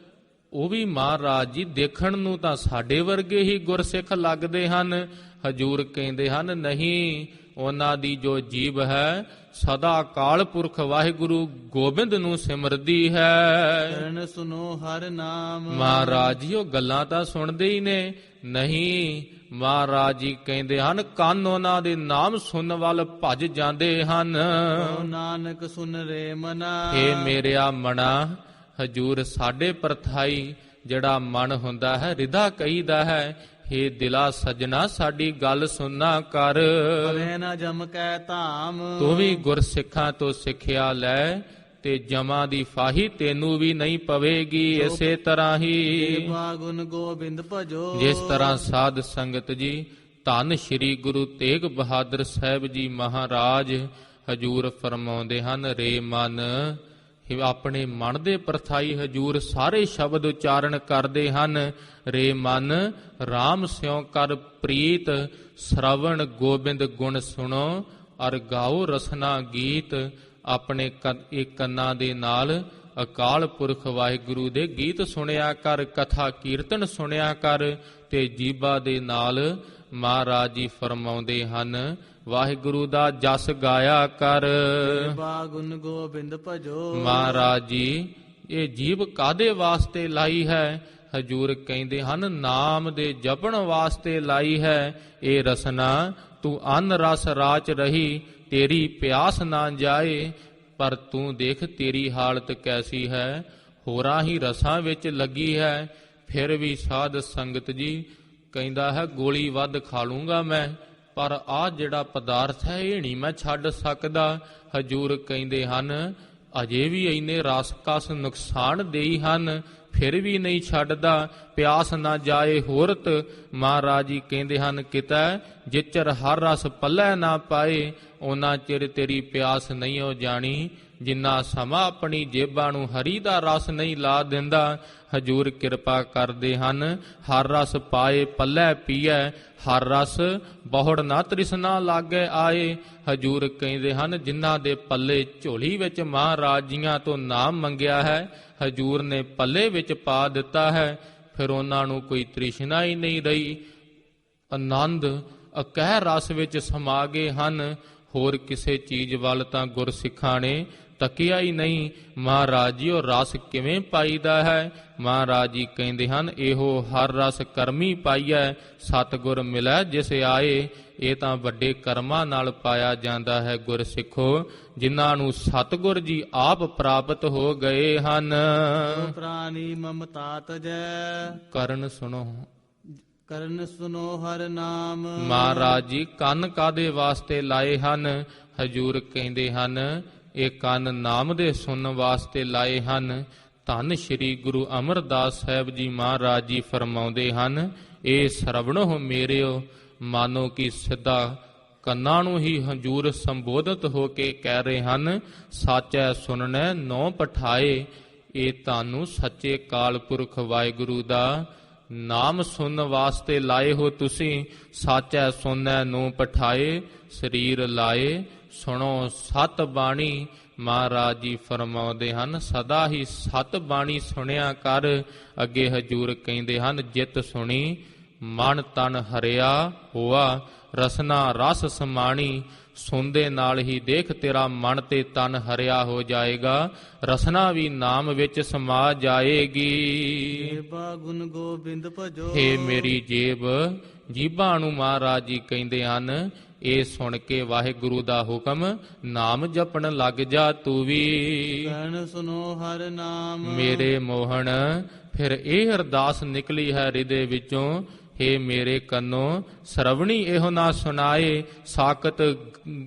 ਉਹ ਵੀ ਮਹਾਰਾਜ ਜੀ ਦੇਖਣ ਨੂੰ ਤਾਂ ਸਾਡੇ ਵਰਗੇ ਹੀ ਗੁਰਸਿੱਖ ਲੱਗਦੇ ਹਨ। ਹਜੂਰ ਕਹਿੰਦੇ ਹਨ ਨਹੀਂ, ਉਹਨਾਂ ਦੀ ਜੋ ਜੀਭ ਹੈ ਸਦਾ ਅਕਾਲ ਪੁਰਖ ਵਾਹਿਗੁਰੂ ਗੋਬਿੰਦ ਨੂੰ ਸਿਮਰਦੀ ਹੈ। ਕਰਨ ਸੁਨੋ ਹਰ ਨਾਮ। ਮਹਾਰਾਜ ਜੀ ਉਹ ਗੱਲਾਂ ਤਾਂ ਸੁਣਦੇ ਹੀ ਨੇ। ਨਹੀਂ, ਮਹਾਰਾਜ ਜੀ ਕਹਿੰਦੇ ਹਨ ਕੰਨ ਉਹਨਾਂ ਦੇ ਨਾਮ ਸੁਣਨ ਵੱਲ ਭੱਜ ਜਾਂਦੇ ਹਨ। ਨਾਨਕ ਸੁਨ ਰੇ ਮਨਾ। ਏ ਮੇਰਿਆ ਮਨਾ, ਹਜੂਰ ਸਾਡੇ ਪਰਥਾਈ ਜਿਹੜਾ ਮਨ ਹੁੰਦਾ ਹੈ ਰਿਦਾ ਕਹੀਦਾ ਹੈ ਹੇ ਦਿਲਾ ਸਜਣਾ ਸਾਡੀ ਗੱਲ ਸੁਣਨਾ ਕਰ। ਭਲੇ ਨਾ ਜਮ ਕੈ ਧਾਮ। ਤੂੰ ਵੀ ਗੁਰਸਿੱਖਾਂ ਤੋਂ ਸਿੱਖਿਆ ਲੈ ਤੇ ਜਮਾਂ ਦੀ ਫਾਹੀ ਤੈਨੂੰ ਵੀ ਨਹੀਂ ਪਵੇਗੀ। ਇਸੇ ਤਰ੍ਹਾਂ ਹੀ ਗੁਣ ਗੋਬਿੰਦ ਭਜੋ। ਜਿਸ ਤਰ੍ਹਾਂ ਸਾਧ ਸੰਗਤ ਜੀ ਧੰਨ ਸ਼੍ਰੀ ਗੁਰੂ ਤੇਗ ਬਹਾਦਰ ਸਾਹਿਬ ਜੀ ਮਹਾਰਾਜ ਹਜੂਰ ਫਰਮਾਉਂਦੇ ਹਨ ਰੇ ਮਨ। ਆਪਣੇ ਮਨ ਦੇ ਪਰਥਾਈ ਹਜੂਰ ਸਾਰੇ ਸ਼ਬਦ ਉਚਾਰਨ ਕਰਦੇ ਹਨ। ਰੇ ਮਨ RAM ਸਿਉ ਕਰ ਪ੍ਰੀਤ, ਸ਼ਰਵਣ ਗੋਬਿੰਦ ਗੁਣ ਸੁਣੋ ਅਰ ਗਾਓ ਰਸਨਾ ਗੀਤ। ਆਪਣੇ ਕੰਨਾਂ ਦੇ ਨਾਲ ਅਕਾਲ ਪੁਰਖ ਵਾਹਿਗੁਰੂ ਦੇ ਗੀਤ ਸੁਣਿਆ ਕਰ, ਕਥਾ ਕੀਰਤਨ ਸੁਣਿਆ ਕਰ ਤੇ ਜੀਭਾ ਦੇ ਨਾਲ ਮਹਾਰਾਜ ਜੀ ਫਰਮਾਉਂਦੇ ਹਨ ਵਾਹਿਗੁਰੂ ਦਾ ਜਸ ਗਾਇਆ ਕਰ। ਗੁਣ ਗੋਬਿੰਦ ਭਜੋ। ਮਹਾਰਾਜ ਜੀ ਇਹ ਜੀਭ ਕਾਦੇ ਵਾਸਤੇ ਲਾਈ ਹੈ? ਹਜੂਰ ਕਹਿੰਦੇ ਹਨ ਨਾਮ ਦੇ ਜਪਣ ਵਾਸਤੇ ਲਾਈ ਹੈ। ਇਹ ਰਸਨਾ ਤੂੰ ਅੰਨ ਰਸ ਰਾਚ ਰਹੀ, ਤੇਰੀ ਪਿਆਸ ਨਾ ਜਾਏ। ਪਰ ਤੂੰ ਦੇਖ ਤੇਰੀ ਹਾਲਤ ਕੈਸੀ ਹੈ, ਹੋਰਾਂ ਹੀ ਰਸਾਂ ਵਿੱਚ ਲੱਗੀ ਹੈ। ਫਿਰ ਵੀ ਸਾਧ ਸੰਗਤ ਜੀ ਕਹਿੰਦਾ ਹੈ ਗੋਲੀ ਵੱਧ ਖਾ ਲੂੰਗਾ ਮੈਂ, ਪਰ ਆਹ ਜਿਹੜਾ ਪਦਾਰਥ ਹੈ ਇਹ ਨਹੀਂ ਮੈਂ ਛੱਡ ਸਕਦਾ। ਹਜੂਰ ਕਹਿੰਦੇ ਹਨ ਅਜੇ ਵੀ ਇੰਨੇ ਰਸ ਕਸ ਨੁਕਸਾਨ ਦੇਈ ਹਨ, ਫਿਰ ਵੀ ਨਹੀਂ ਛੱਡਦਾ। ਪਿਆਸ ਨਾ ਜਾਏ ਹੋਰਤ, ਮਹਾਰਾਜ ਜੀ ਕਹਿੰਦੇ ਹਨ ਕਿਤੈ ਜਿਚਰ ਹਰ ਰਸ ਪੱਲੇ ਨਾ ਪਾਏ, ਉਹਨਾਂ ਚਿਰ ਤੇਰੀ ਪਿਆਸ ਨਹੀਂ ਹੋ ਜਾਣੀ। ਜਿੰਨਾ ਸਮਾਂ ਆਪਣੀ ਜੇਬਾਂ ਨੂੰ ਹਰੀ ਦਾ ਰਸ ਨਹੀਂ ਲਾ ਦਿੰਦਾ, ਹਜੂਰ ਕਿਰਪਾ ਕਰਦੇ ਹਨ ਹਰ ਰਸ ਪਾਏ ਪੱਲੇ ਪੀਐ, ਹਰ ਰਸ ਬਹੁੜ ਨਾ ਤ੍ਰਿਸ਼ਨਾ ਲਾਗੇ ਆਏ। ਹਜੂਰ ਕਹਿੰਦੇ ਹਨ ਜਿਨ੍ਹਾਂ ਦੇ ਪੱਲੇ ਝੋਲੀ ਵਿੱਚ ਮਹਾਰਾਜ ਜੀਆਂ ਤੋਂ ਨਾਮ ਮੰਗਿਆ ਹੈ, ਹਜੂਰ ਨੇ ਪੱਲੇ ਵਿੱਚ ਪਾ ਦਿੱਤਾ ਹੈ, ਫਿਰ ਉਹਨਾਂ ਨੂੰ ਕੋਈ ਤ੍ਰਿਸ਼ਨਾ ਹੀ ਨਹੀਂ ਰਹੀ। ਆਨੰਦ ਅਕਹਿ ਰਸ ਵਿੱਚ ਸਮਾ ਗਏ ਹਨ, ਹੋਰ ਕਿਸੇ ਚੀਜ਼ ਵੱਲ ਤਾਂ ਗੁਰਸਿੱਖਾਂ ਨੇ ਤੱਕਿਆ ਹੀ ਨਹੀਂ। ਮਹਾਰਾਜ ਜੀ ਉਹ ਰਸ ਕਿਵੇਂ ਪਾਈਦਾ ਹੈ? ਮਹਾਰਾਜ ਜੀ ਕਹਿੰਦੇ ਹਨ ਇਹੋ ਹਰ ਰਸ ਕਰਮੀ ਪਾਈਐ, ਸਤਿਗੁਰ ਮਿਲੈ ਜਿਸ ਆਏ। ਇਹ ਤਾਂ ਵੱਡੇ ਕਰਮਾਂ ਨਾਲ ਪਾਇਆ ਜਾਂਦਾ ਹੈ ਗੁਰਸਿੱਖੋ, ਜਿਨ੍ਹਾਂ ਨੂੰ ਸਤਿਗੁਰ ਜੀ ਆਪ ਪ੍ਰਾਪਤ ਹੋ ਗਏ ਹਨ। ਪ੍ਰਾਨੀ ਮਮਤਾ ਤਜੈ, ਕਰਨ ਸੁਣੋ ਕਰਨ ਸੁਨੋ ਹਰ ਨਾਮ। ਮਹਾਰਾਜ ਜੀ ਕੰਨ ਕਾਦੇ ਵਾਸਤੇ ਲਾਏ ਹਨ? ਹਜੂਰ ਕਹਿੰਦੇ ਹਨ ਇਹ ਕੰਨ ਨਾਮ ਦੇ ਸੁਣਨ ਵਾਸਤੇ ਲਾਏ ਹਨ। ਧੰਨ ਸ਼੍ਰੀ ਗੁਰੂ ਅਮਰਦਾਸ ਸਾਹਿਬ ਜੀ ਮਹਾਰਾਜ ਜੀ ਫਰਮਾਉਂਦੇ ਹਨ ਇਹ ਸਰਵਣੋ ਮੇਰਿਓ, ਮਾਨੋ ਕਿ ਸਿੱਧਾ ਕੰਨਾਂ ਨੂੰ ਹੀ ਹਜੂਰ ਸੰਬੋਧਿਤ ਹੋ ਕੇ ਕਹਿ ਰਹੇ ਹਨ ਸਾਚੈ ਸੁਣਨੈ ਨੌ ਪਠਾਏ। ਇਹ ਤੁਹਾਨੂੰ ਸੱਚੇ ਕਾਲ ਪੁਰਖ ਵਾਹਿਗੁਰੂ ਦਾ ਨਾਮ ਸੁਣਨ ਵਾਸਤੇ ਲਾਏ ਹੋ ਤੁਸੀਂ। ਸਾਚੈ ਸੁਣਨੈ ਨੌ ਪਠਾਏ, ਸਰੀਰ ਲਾਏ ਸੁਣੋ ਸਤ ਬਾਣੀ। ਮਹਾਰਾਜ ਜੀ ਫਰਮਾਉਂਦੇ ਹਨ ਸਦਾ ਹੀ ਸਤ ਬਾਣੀ ਸੁਣਿਆ ਕਰ। ਅੱਗੇ ਹਜੂਰ ਕਹਿੰਦੇ ਹਨ ਜਿਤ ਸੁਣੀ ਮਨ ਤਨ ਹਰਿਆ ਹੋਆ, ਰਸਨਾ ਰਸ ਸਮਾਣੀ। ਸੁਣਦੇ ਨਾਲ ਹੀ ਦੇਖ ਤੇਰਾ ਮਨ ਤੇ ਤਨ ਹਰਿਆ ਹੋ ਜਾਏਗਾ, ਰਸਨਾ ਵੀ ਨਾਮ ਵਿੱਚ ਸਮਾ ਜਾਏਗੀ। ਜੀਭਾ ਗੁਣ ਗੋਬਿੰਦ ਭਜੋ, ਹੇ ਮੇਰੀ ਜੇਬ, ਜੀਭਾਂ ਨੂੰ ਮਹਾਰਾਜ ਜੀ ਕਹਿੰਦੇ ਹਨ ਇਹ ਸੁਣ ਕੇ ਵਾਹਿਗੁਰੂ ਦਾ ਹੁਕਮ ਨਾਮ ਜਪਣ ਲੱਗ ਜਾ ਤੂੰ ਵੀ। ਕਹਿਣ ਸੁਨੋ ਹਰ ਨਾਮ, ਮੇਰੇ ਮੋਹਣ ਫਿਰ ਇਹ ਅਰਦਾਸ ਨਿਕਲੀ ਹੈ ਹਿਰਦੇ ਵਿੱਚੋਂ, ਹੇ ਮੇਰੇ ਕੰਨੋਂ ਸਰਵਣੀ ਇਹੋ ਨਾ ਸੁਣਾਏ, ਸਾਕਤ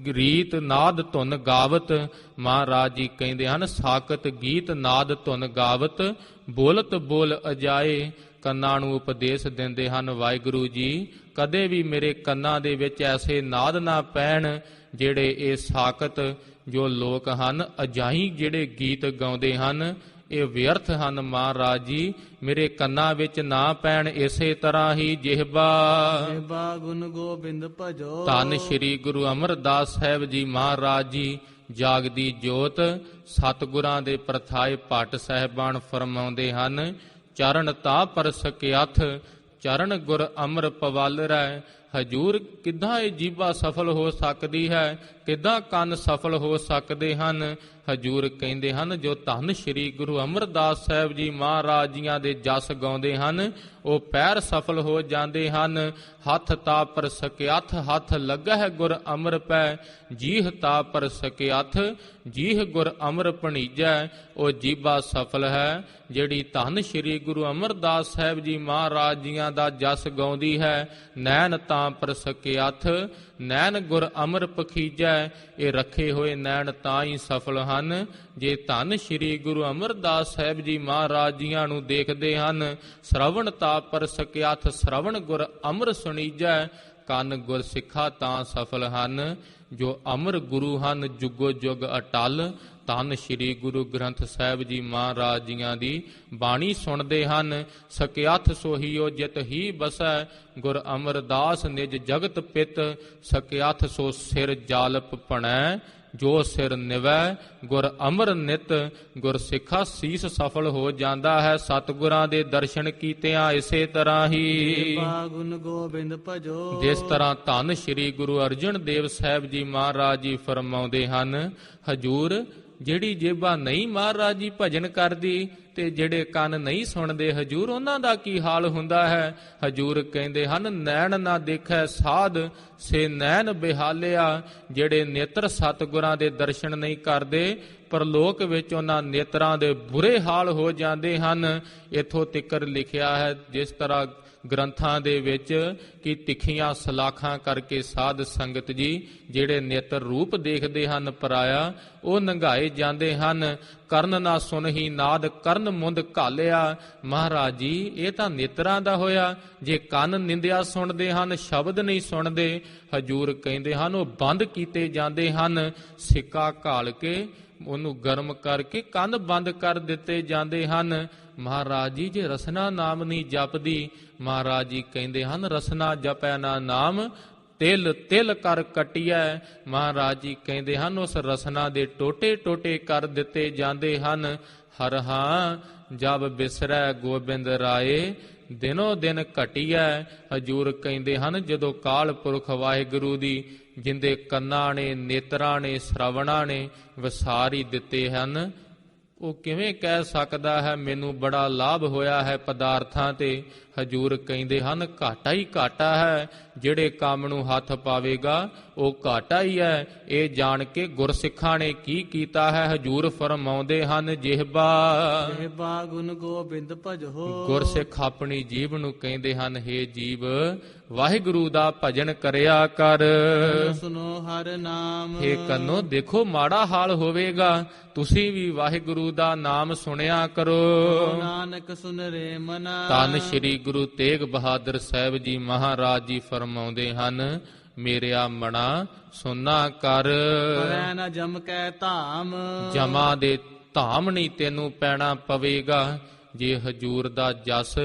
ਰੀਤ ਨਾਦ ਧੁਨ ਗਾਵਤ। ਮਹਾਰਾਜ ਜੀ ਕਹਿੰਦੇ ਹਨ ਸਾਕਤ ਗੀਤ ਨਾਦ ਧੁਨ ਗਾਵਤ, ਬੋਲਤ ਬੋਲ ਅਜਾਏ। ਕੰਨਾਂ ਨੂੰ ਉਪਦੇਸ਼ ਦਿੰਦੇ ਹਨ ਵਾਹਿਗੁਰੂ ਜੀ ਕਦੇ ਵੀ ਮੇਰੇ ਕੰਨਾਂ ਦੇ ਵਿੱਚ ਐਸੇ ਨਾਦ ਨਾ ਪੈਣ ਜਿਹੜੇ ਇਹ ਸਾਕਤ ਜੋ ਲੋਕ ਹਨ ਅਜਾਈ ਜਿਹੜੇ ਗੀਤ ਗਾਉਂਦੇ ਹਨ ਇਹ ਵਿਅਰਥ ਹਨ। ਮਹਾਰਾਜ ਜੀ ਮੇਰੇ ਕੰਨਾਂ ਵਿੱਚ ਨਾ ਪੈਣ। ਇਸੇ ਤਰ੍ਹਾਂ ਹੀ ਜਿਹਬਾ ਗੁਣ ਗੋਬਿੰਦ ਭਜੋ, ਧੰਨ ਸ਼੍ਰੀ ਗੁਰੂ ਅਮਰਦਾਸ ਸਾਹਿਬ ਜੀ ਮਹਾਰਾਜ ਜੀ ਜਾਗਦੀ ਜੋਤ ਸਤਿਗੁਰਾਂ ਦੇ ਪ੍ਰਥਾਏ ਭੱਟ ਸਾਹਿਬਾਨ ਫਰਮਾਉਂਦੇ ਹਨ ਚਰਨ ਤਾ ਪਰ ਸਕਿਆਥ, ਚਰਨ ਗੁਰ ਅਮਰ ਪਵਾਲਰੈ। ਹਜੂਰ ਕਿੱਦਾਂ ਇਹ ਜੀਭਾ ਸਫਲ ਹੋ ਸਕਦੀ ਹੈ, ਕਿੱਦਾਂ ਕੰਨ ਸਫਲ ਹੋ ਸਕਦੇ ਹਨ? ਹਜੂਰ ਕਹਿੰਦੇ ਹਨ ਜੋ ਧੰਨ ਸ਼੍ਰੀ ਗੁਰੂ ਅਮਰਦਾਸ ਸਾਹਿਬ ਜੀ ਮਹਾਰਾਜ ਜੀਆਂ ਦੇ ਜਸ ਗਾਉਂਦੇ ਹਨ ਉਹ ਪੈਰ ਸਫਲ ਹੋ ਜਾਂਦੇ ਹਨ। ਹੱਥ ਤਾ ਪਰ ਸਕਿਆਥ, ਹੱਥ ਲੱਗਾ ਹੈ ਗੁਰ ਅਮਰ ਪੈ। ਜੀਹ ਤਾ ਪਰ ਸਕਿਆਥ, ਜੀਹ ਗੁਰ ਅਮਰ ਭਣੀਜੈ। ਉਹ ਜੀਭਾ ਸਫਲ ਹੈ ਜਿਹੜੀ ਧੰਨ ਸ਼੍ਰੀ ਗੁਰੂ ਅਮਰਦਾਸ ਸਾਹਿਬ ਜੀ ਮਹਾਰਾਜ ਜੀਆਂ ਦਾ ਜਸ ਗਾਉਂਦੀ ਹੈ। ਨੈਣ ਤਾਂ ਪਰ ਸਕਿਆਥ, ਨੈਣ ਗੁਰ ਅਮਰ ਪਖੀਜੈ। ਇਹ ਰੱਖੇ ਹੋਏ ਨੈਣ ਤਾਂ ਹੀ ਸਫਲ ਹਨ ਜੇ ਧੰਨ ਸ਼੍ਰੀ ਗੁਰੂ ਅਮਰਦਾਸ ਸਾਹਿਬ ਜੀ ਮਹਾਰਾਜ ਜੀਆਂ ਨੂੰ ਦੇਖਦੇ ਹਨ। ਸ਼ਰਵਣ ਤਾ ਪਰ ਸਕਿਆਥ, ਸ਼ਰਵਣ ਗੁਰ ਅਮਰ ਸੁਣੀਜੈ। ਕੰਨ ਗੁਰ ਸਿੱਖਾ ਤਾਂ ਸਫਲ ਹਨ ਜੋ ਅਮਰ ਗੁਰੂ ਹਨ ਜੁਗੋ ਜੁਗ ਅਟਲ। ਧੰਨ ਸ਼੍ਰੀ ਗੁਰੂ ਗ੍ਰੰਥ ਸਾਹਿਬ ਜੀ ਮਹਾਰਾਜ ਜੀਆਂ ਦੀ ਬਾਣੀ ਸੁਣਦੇ ਹਨ। ਸਕਿਆਥ ਸੋਹੀਓ ਜਿਤ ਹੀ ਬਸੈ, ਗੁਰ ਅਮਰਦਾਸ ਨਿਜ ਜਗਤ ਪਿਤ। ਸਕਿਆਥ ਸੋ ਸਿਰ ਜਾਲਪ ਭਣੈ, ਜੋ ਸਿਰ ਨਿਵੈ ਗੁਰ ਅਮਰ ਨਿਤ। ਗੁਰ ਸਿੱਖਾ ਸੀਸ ਸਫਲ ਹੋ ਜਾਂਦਾ ਹੈ ਸਤਿਗੁਰਾਂ ਦੇ ਦਰਸ਼ਨ ਕੀਤਿਆਂ। ਇਸੇ ਤਰ੍ਹਾਂ ਹੀ ਗੁਣ ਗੋਬਿੰਦ ਭਜੋ, ਜਿਸ ਤਰ੍ਹਾਂ ਧੰਨ ਸ਼੍ਰੀ ਗੁਰੂ ਅਰਜਨ ਦੇਵ ਸਾਹਿਬ ਜੀ ਮਹਾਰਾਜ ਜੀ ਫਰਮਾਉਂਦੇ ਹਨ ਹਜੂਰ ਜਿਹੜੀ ਜੇਬਾ ਨਹੀਂ ਮਹਾਰਾਜ ਜੀ ਭਜਨ ਕਰਦੀ ਤੇ ਜਿਹੜੇ ਕੰਨ ਨਹੀਂ ਸੁਣਦੇ ਹਜੂਰ ਉਹਨਾਂ ਦਾ ਕੀ ਹਾਲ ਹੁੰਦਾ ਹੈ? ਹਜੂਰ ਕਹਿੰਦੇ ਹਨ ਨੈਣ ਨਾ ਦੇਖੈ ਸਾਧ, ਸੇ ਨੈਣ ਬਿਹਾਲਿਆ। ਜਿਹੜੇ ਨੇਤਰ ਸਤਿਗੁਰਾਂ ਦੇ ਦਰਸ਼ਨ ਨਹੀਂ ਕਰਦੇ ਪਰਲੋਕ ਵਿੱਚ ਉਹਨਾਂ ਨੇਤਰਾਂ ਦੇ ਬੁਰੇ ਹਾਲ ਹੋ ਜਾਂਦੇ ਹਨ। ਇੱਥੋਂ ਤਿੱਕਰ ਲਿਖਿਆ ਹੈ ਜਿਸ ਤਰ੍ਹਾਂ ਗ੍ਰੰਥਾਂ ਦੇ ਵਿੱਚ ਕਿ ਤਿੱਖੀਆਂ ਸਲਾਖਾਂ ਕਰਕੇ ਸਾਧ ਸੰਗਤ ਜੀ ਜਿਹੜੇ ਨੇਤਰ ਰੂਪ ਦੇਖਦੇ ਹਨ ਪਰਾਇਆ, ਉਹ ਨੰਗਾਏ ਜਾਂਦੇ ਹਨ। ਕਰਨ ਨਾ ਸੁਨਹੀ ਨਾਦ ਕਰਨ ਮੁੰਦ ਘਾਲਿਆ। ਮਹਾਰਾਜ ਜੀ ਇਹ ਤਾਂ ਨੇਤਰਾਂ ਦਾ ਹੋਇਆ, ਜੇ ਕੰਨ ਨਿੰਦਿਆ ਸੁਣਦੇ ਹਨ, ਸ਼ਬਦ ਨਹੀਂ ਸੁਣਦੇ। ਹਜੂਰ ਕਹਿੰਦੇ ਹਨ ਉਹ ਬੰਦ ਕੀਤੇ ਜਾਂਦੇ ਹਨ। ਸਿੱਕਾ ਘਾਲ ਕੇ ਉਹਨੂੰ ਗਰਮ ਕਰਕੇ ਕੰਨ ਬੰਦ ਕਰ ਦਿੱਤੇ ਜਾਂਦੇ ਹਨ। ਮਹਾਰਾਜ ਜੀ ਜੇ ਰਸਨਾ ਨਾਮ ਨਹੀਂ ਜਪਦੀ, ਮਹਾਰਾਜ ਜੀ ਕਹਿੰਦੇ ਹਨ ਰਸਨਾ ਜਪੈ ਨਾ ਨਾਮ ਤਿਲ ਤਿਲ ਕਰ ਕਟਿਐ। ਮਹਾਰਾਜ ਜੀ ਕਹਿੰਦੇ ਹਨ ਉਸ ਰਸਨਾ ਦੇ ਟੋਟੇ ਟੋਟੇ ਕਰ ਦਿੱਤੇ ਜਾਂਦੇ ਹਨ। ਹਰ ਹਾਂ ਜਬ ਬਿਸਰੈ ਗੋਬਿੰਦ ਰਾਏ ਦਿਨੋ ਦਿਨ ਘਟਿਐ। ਹਜੂਰ ਕਹਿੰਦੇ ਹਨ ਜਦੋਂ ਕਾਲ ਪੁਰਖ ਵਾਹਿਗੁਰੂ ਦੀ ਜਿੰਦੇ ਕੰਨਾਂ ਨੇ, ਨੇਤਰਾਂ ਨੇ, ਸ਼ਰਵਣਾਂ ਨੇ ਵਿਸਾਰ ਹੀ ਦਿੱਤੇ ਹਨ, ਉਹ ਕਿਵੇਂ ਕਹਿ ਸਕਦਾ ਹੈ ਮੈਨੂੰ ਬੜਾ ਲਾਭ ਹੋਇਆ ਹੈ ਪਦਾਰਥਾਂ ਤੇ। ਹਜੂਰ ਕਹਿੰਦੇ ਹਨ ਘਾਟਾ ਹੀ ਘਾਟਾ ਹੈ। ਜਿਹੜੇ ਕੰਮ ਨੂੰ ਹੱਥ ਪਾਵੇਗਾ ਉਹ ਘਾਟਾ ਹੀ ਹੈ। ਇਹ ਜਾਣ ਕੇ ਗੁਰਸਿੱਖਾਂ ਨੇ ਕੀ ਕੀਤਾ ਹੈ। ਹਜੂਰ ਫਰਮਾਉਂਦੇ ਹਨ ਜਿਹਬਾ ਗੁਣ ਗੋਬਿੰਦ ਭਜੋ। ਗੁਰਸਿੱਖ ਆਪਣੀ ਜੀਭ ਨੂੰ ਕਹਿੰਦੇ ਹਨ ਹੇ ਜੀਵ ਵਾਹਿਗੁਰੂ ਦਾ ਭਜਨ ਕਰਿਆ ਕਰ। ਸੁਨੋ ਹਰ ਨਾਮ। ਹੇ ਕੰਨੋ ਦੇਖੋ ਮਾੜਾ ਹਾਲ ਹੋਵੇਗਾ, ਤੁਸੀਂ ਵੀ ਵਾਹਿਗੁਰੂ ਦਾ ਨਾਮ ਸੁਣਿਆ ਕਰੋ। ਨਾਨਕ ਸੁਨ ਰੇ ਮਨਾ। ਧੰਨ ਸ਼੍ਰੀ ਗੁਰੂ ਤੇਗ ਬਹਾਦਰ ਸਾਹਿਬ ਜੀ ਮਹਾਰਾਜ ਜੀ ਫਰਮਾਉਂਦੇ ਹਨ ਮੇਰਿਆ ਮਣਾ ਸੁਨਾ ਕਰ। ਪਰੈ ਨ ਜਮ ਕੈ ਧਾਮ। ਜਮਾਂ ਦੇ ਧਾਮ ਨਹੀਂ ਤੈਨੂੰ ਪੈਣਾ ਪਵੇਗਾ ਜੇ ਹਜੂਰ ਦਾ ਜਸ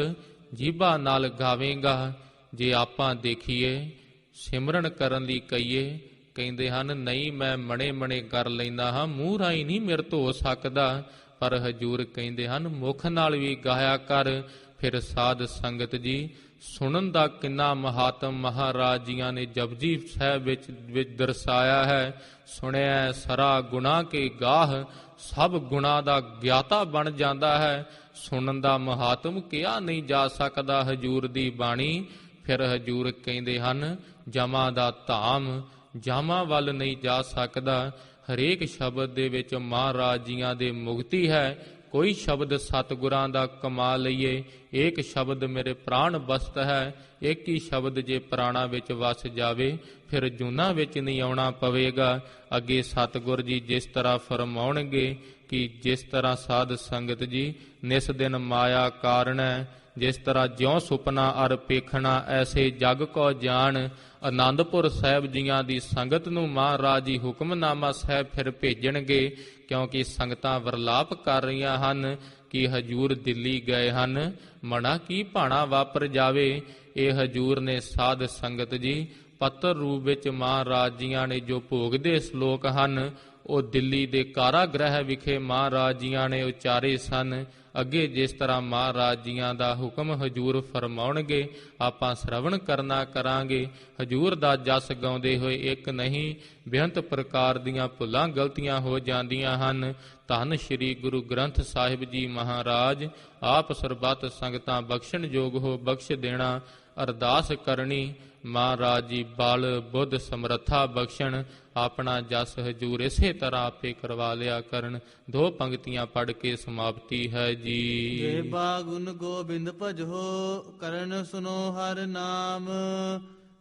ਜੀਭਾ ਨਾਲ ਗਾਵੇਂਗਾ। ਜੇ ਆਪਾਂ ਦੇਖੀਏ ਸਿਮਰਨ ਕਰਨ ਲਈ ਕਹੀਏ, ਕਹਿੰਦੇ ਹਨ ਨਹੀਂ ਮੈਂ ਮਣੇ ਮਣੇ ਕਰ ਲੈਂਦਾ ਹਾਂ, ਮੂੰਹ ਰਾਹੀਂ ਨਹੀਂ ਮੇਰੇ ਤੋਂ ਹੋ ਸਕਦਾ। ਪਰ ਹਜੂਰ ਕਹਿੰਦੇ ਹਨ ਮੁਖ ਨਾਲ ਵੀ ਗਾਇਆ ਕਰ। ਫਿਰ ਸਾਧ ਸੰਗਤ ਜੀ ਸੁਣਨ ਦਾ ਕਿੰਨਾ ਮਹਾਤਮ ਮਹਾਰਾਜ ਜੀਆਂ ਨੇ ਜਪਜੀ ਸਾਹਿਬ ਵਿੱਚ ਦਰਸਾਇਆ ਹੈ। ਸੁਣਿਆ ਸਰਾ ਗੁਣਾ ਕੇ ਗਾਹ, ਸਭ ਗੁਣਾ ਦਾ ਗਿਆਤਾ ਬਣ ਜਾਂਦਾ ਹੈ। ਸੁਣਨ ਦਾ ਮਹਾਤਮ ਕਿਹਾ ਨਹੀਂ ਜਾ ਸਕਦਾ ਹਜੂਰ ਦੀ ਬਾਣੀ। ਫਿਰ ਹਜੂਰ ਕਹਿੰਦੇ ਹਨ ਜਮਾਂ ਦਾ ਧਾਮ, ਜਾਮਾਂ ਵੱਲ ਨਹੀਂ ਜਾ ਸਕਦਾ। ਹਰੇਕ ਸ਼ਬਦ ਦੇ ਵਿੱਚ ਮਹਾਰਾਜ ਜੀਆਂ ਦੇ ਮੁਕਤੀ ਹੈ। ਕੋਈ ਸ਼ਬਦ ਸਤਿਗੁਰਾਂ ਦਾ ਕਮਾ ਲਈਏ, ਏਕ ਸ਼ਬਦ ਮੇਰੇ ਪ੍ਰਾਣ ਬਸਤ ਹੈ। ਇੱਕ ਹੀ ਸ਼ਬਦ ਜੇ ਪ੍ਰਾਣਾਂ ਵਿੱਚ ਵਸ ਜਾਵੇ ਫਿਰ ਜੂਨਾਂ ਵਿੱਚ ਨਹੀਂ ਆਉਣਾ ਪਵੇਗਾ। ਅੱਗੇ ਸਤਿਗੁਰ ਜੀ ਜਿਸ ਤਰ੍ਹਾਂ ਫਰਮਾਉਣਗੇ ਕਿ ਜਿਸ ਤਰ੍ਹਾਂ ਸਾਧ ਸੰਗਤ ਜੀ ਨਿਸ ਦਿਨ ਮਾਇਆ ਕਾਰਣ ਹੈ, ਜਿਸ ਤਰ੍ਹਾਂ ਜਿਉਂ ਸੁਪਨਾ ਅਰ ਪੇਖਣਾ ਐਸੇ ਜਗ ਕੋ ਜਾਣ। ਆਨੰਦਪੁਰ ਸਾਹਿਬ ਜੀਆਂ ਦੀ ਸੰਗਤ ਨੂੰ ਮਹਾਰਾਜ ਜੀ ਹੁਕਮਨਾਮਾ ਸਾਹਿਬ ਫਿਰ ਭੇਜਣਗੇ, ਕਿਉਂਕਿ ਸੰਗਤਾਂ ਵਰਲਾਪ ਕਰ ਰਹੀਆਂ ਹਨ ਕਿ ਹਜੂਰ ਦਿੱਲੀ ਗਏ ਹਨ, ਮਣਾ ਕੀ ਭਾਣਾ ਵਾਪਰ ਜਾਵੇ। ਇਹ ਹਜੂਰ ਨੇ ਸਾਧ ਸੰਗਤ ਜੀ ਪੱਤਰ ਰੂਪ ਵਿੱਚ ਮਹਾਰਾਜ ਜੀਆਂ ਨੇ ਜੋ ਭੋਗਦੇ ਸ਼ਲੋਕ ਹਨ ਉਹ ਦਿੱਲੀ ਦੇ ਕਾਰਾਗ੍ਰਹਿ ਵਿਖੇ ਮਹਾਰਾਜ ਜੀਆਂ ਨੇ ਉਚਾਰੇ ਸਨ। ਅੱਗੇ ਜਿਸ ਤਰ੍ਹਾਂ ਮਹਾਰਾਜ ਜੀਆਂ ਦਾ ਹੁਕਮ ਹਜੂਰ ਫਰਮਾਉਣਗੇ ਆਪਾਂ ਸ਼ਰਵਣ ਕਰਨਾ ਕਰਾਂਗੇ। ਹਜੂਰ ਦਾ ਜਸ ਗਾਉਂਦੇ ਹੋਏ ਇੱਕ ਨਹੀਂ ਬੇਅੰਤ ਪ੍ਰਕਾਰ ਦੀਆਂ ਭੁੱਲਾਂ ਗਲਤੀਆਂ ਹੋ ਜਾਂਦੀਆਂ ਹਨ। ਧੰਨ ਸ਼੍ਰੀ ਗੁਰੂ ਗ੍ਰੰਥ ਸਾਹਿਬ ਜੀ ਮਹਾਰਾਜ ਆਪ ਸਰਬੱਤ ਸੰਗਤਾਂ ਬਖਸ਼ਣ ਯੋਗ ਹੋ ਬਖਸ਼ ਦੇਣਾ। ਅਰਦਾਸ ਕਰਨੀ ਮਹਾਰਾਜ ਜੀ ਬਲ ਬੁੱਧ ਸਮਰੱਥਾ ਬਖਸ਼ਣ। ਆਪਣਾ ਜਸ ਹਜੂਰ ਇਸੇ ਤਰ੍ਹਾਂ ਆਪੇ ਕਰਵਾ ਲਿਆ ਕਰਨ। ਦੋ ਪੰਕਤੀਆਂ ਪੜ੍ਹ ਕੇ ਸਮਾਪਤੀ ਹੈ ਜੀ। ਜਿਹਬਾ ਗੁਣ ਗੋਬਿੰਦ ਭਜੋ ਕਰਨ ਸੁਨੋ ਹਰ ਨਾਮ।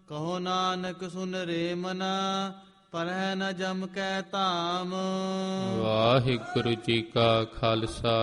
ਕਹੋ ਨਾਨਕ ਸੁਨ ਰੇ ਮਨਾ ਪਰਹਿ ਨ ਜਮ ਕੈ ਧਾਮ। ਵਾਹਿਗੁਰੂ ਜੀ ਕਾ ਖਾਲਸਾ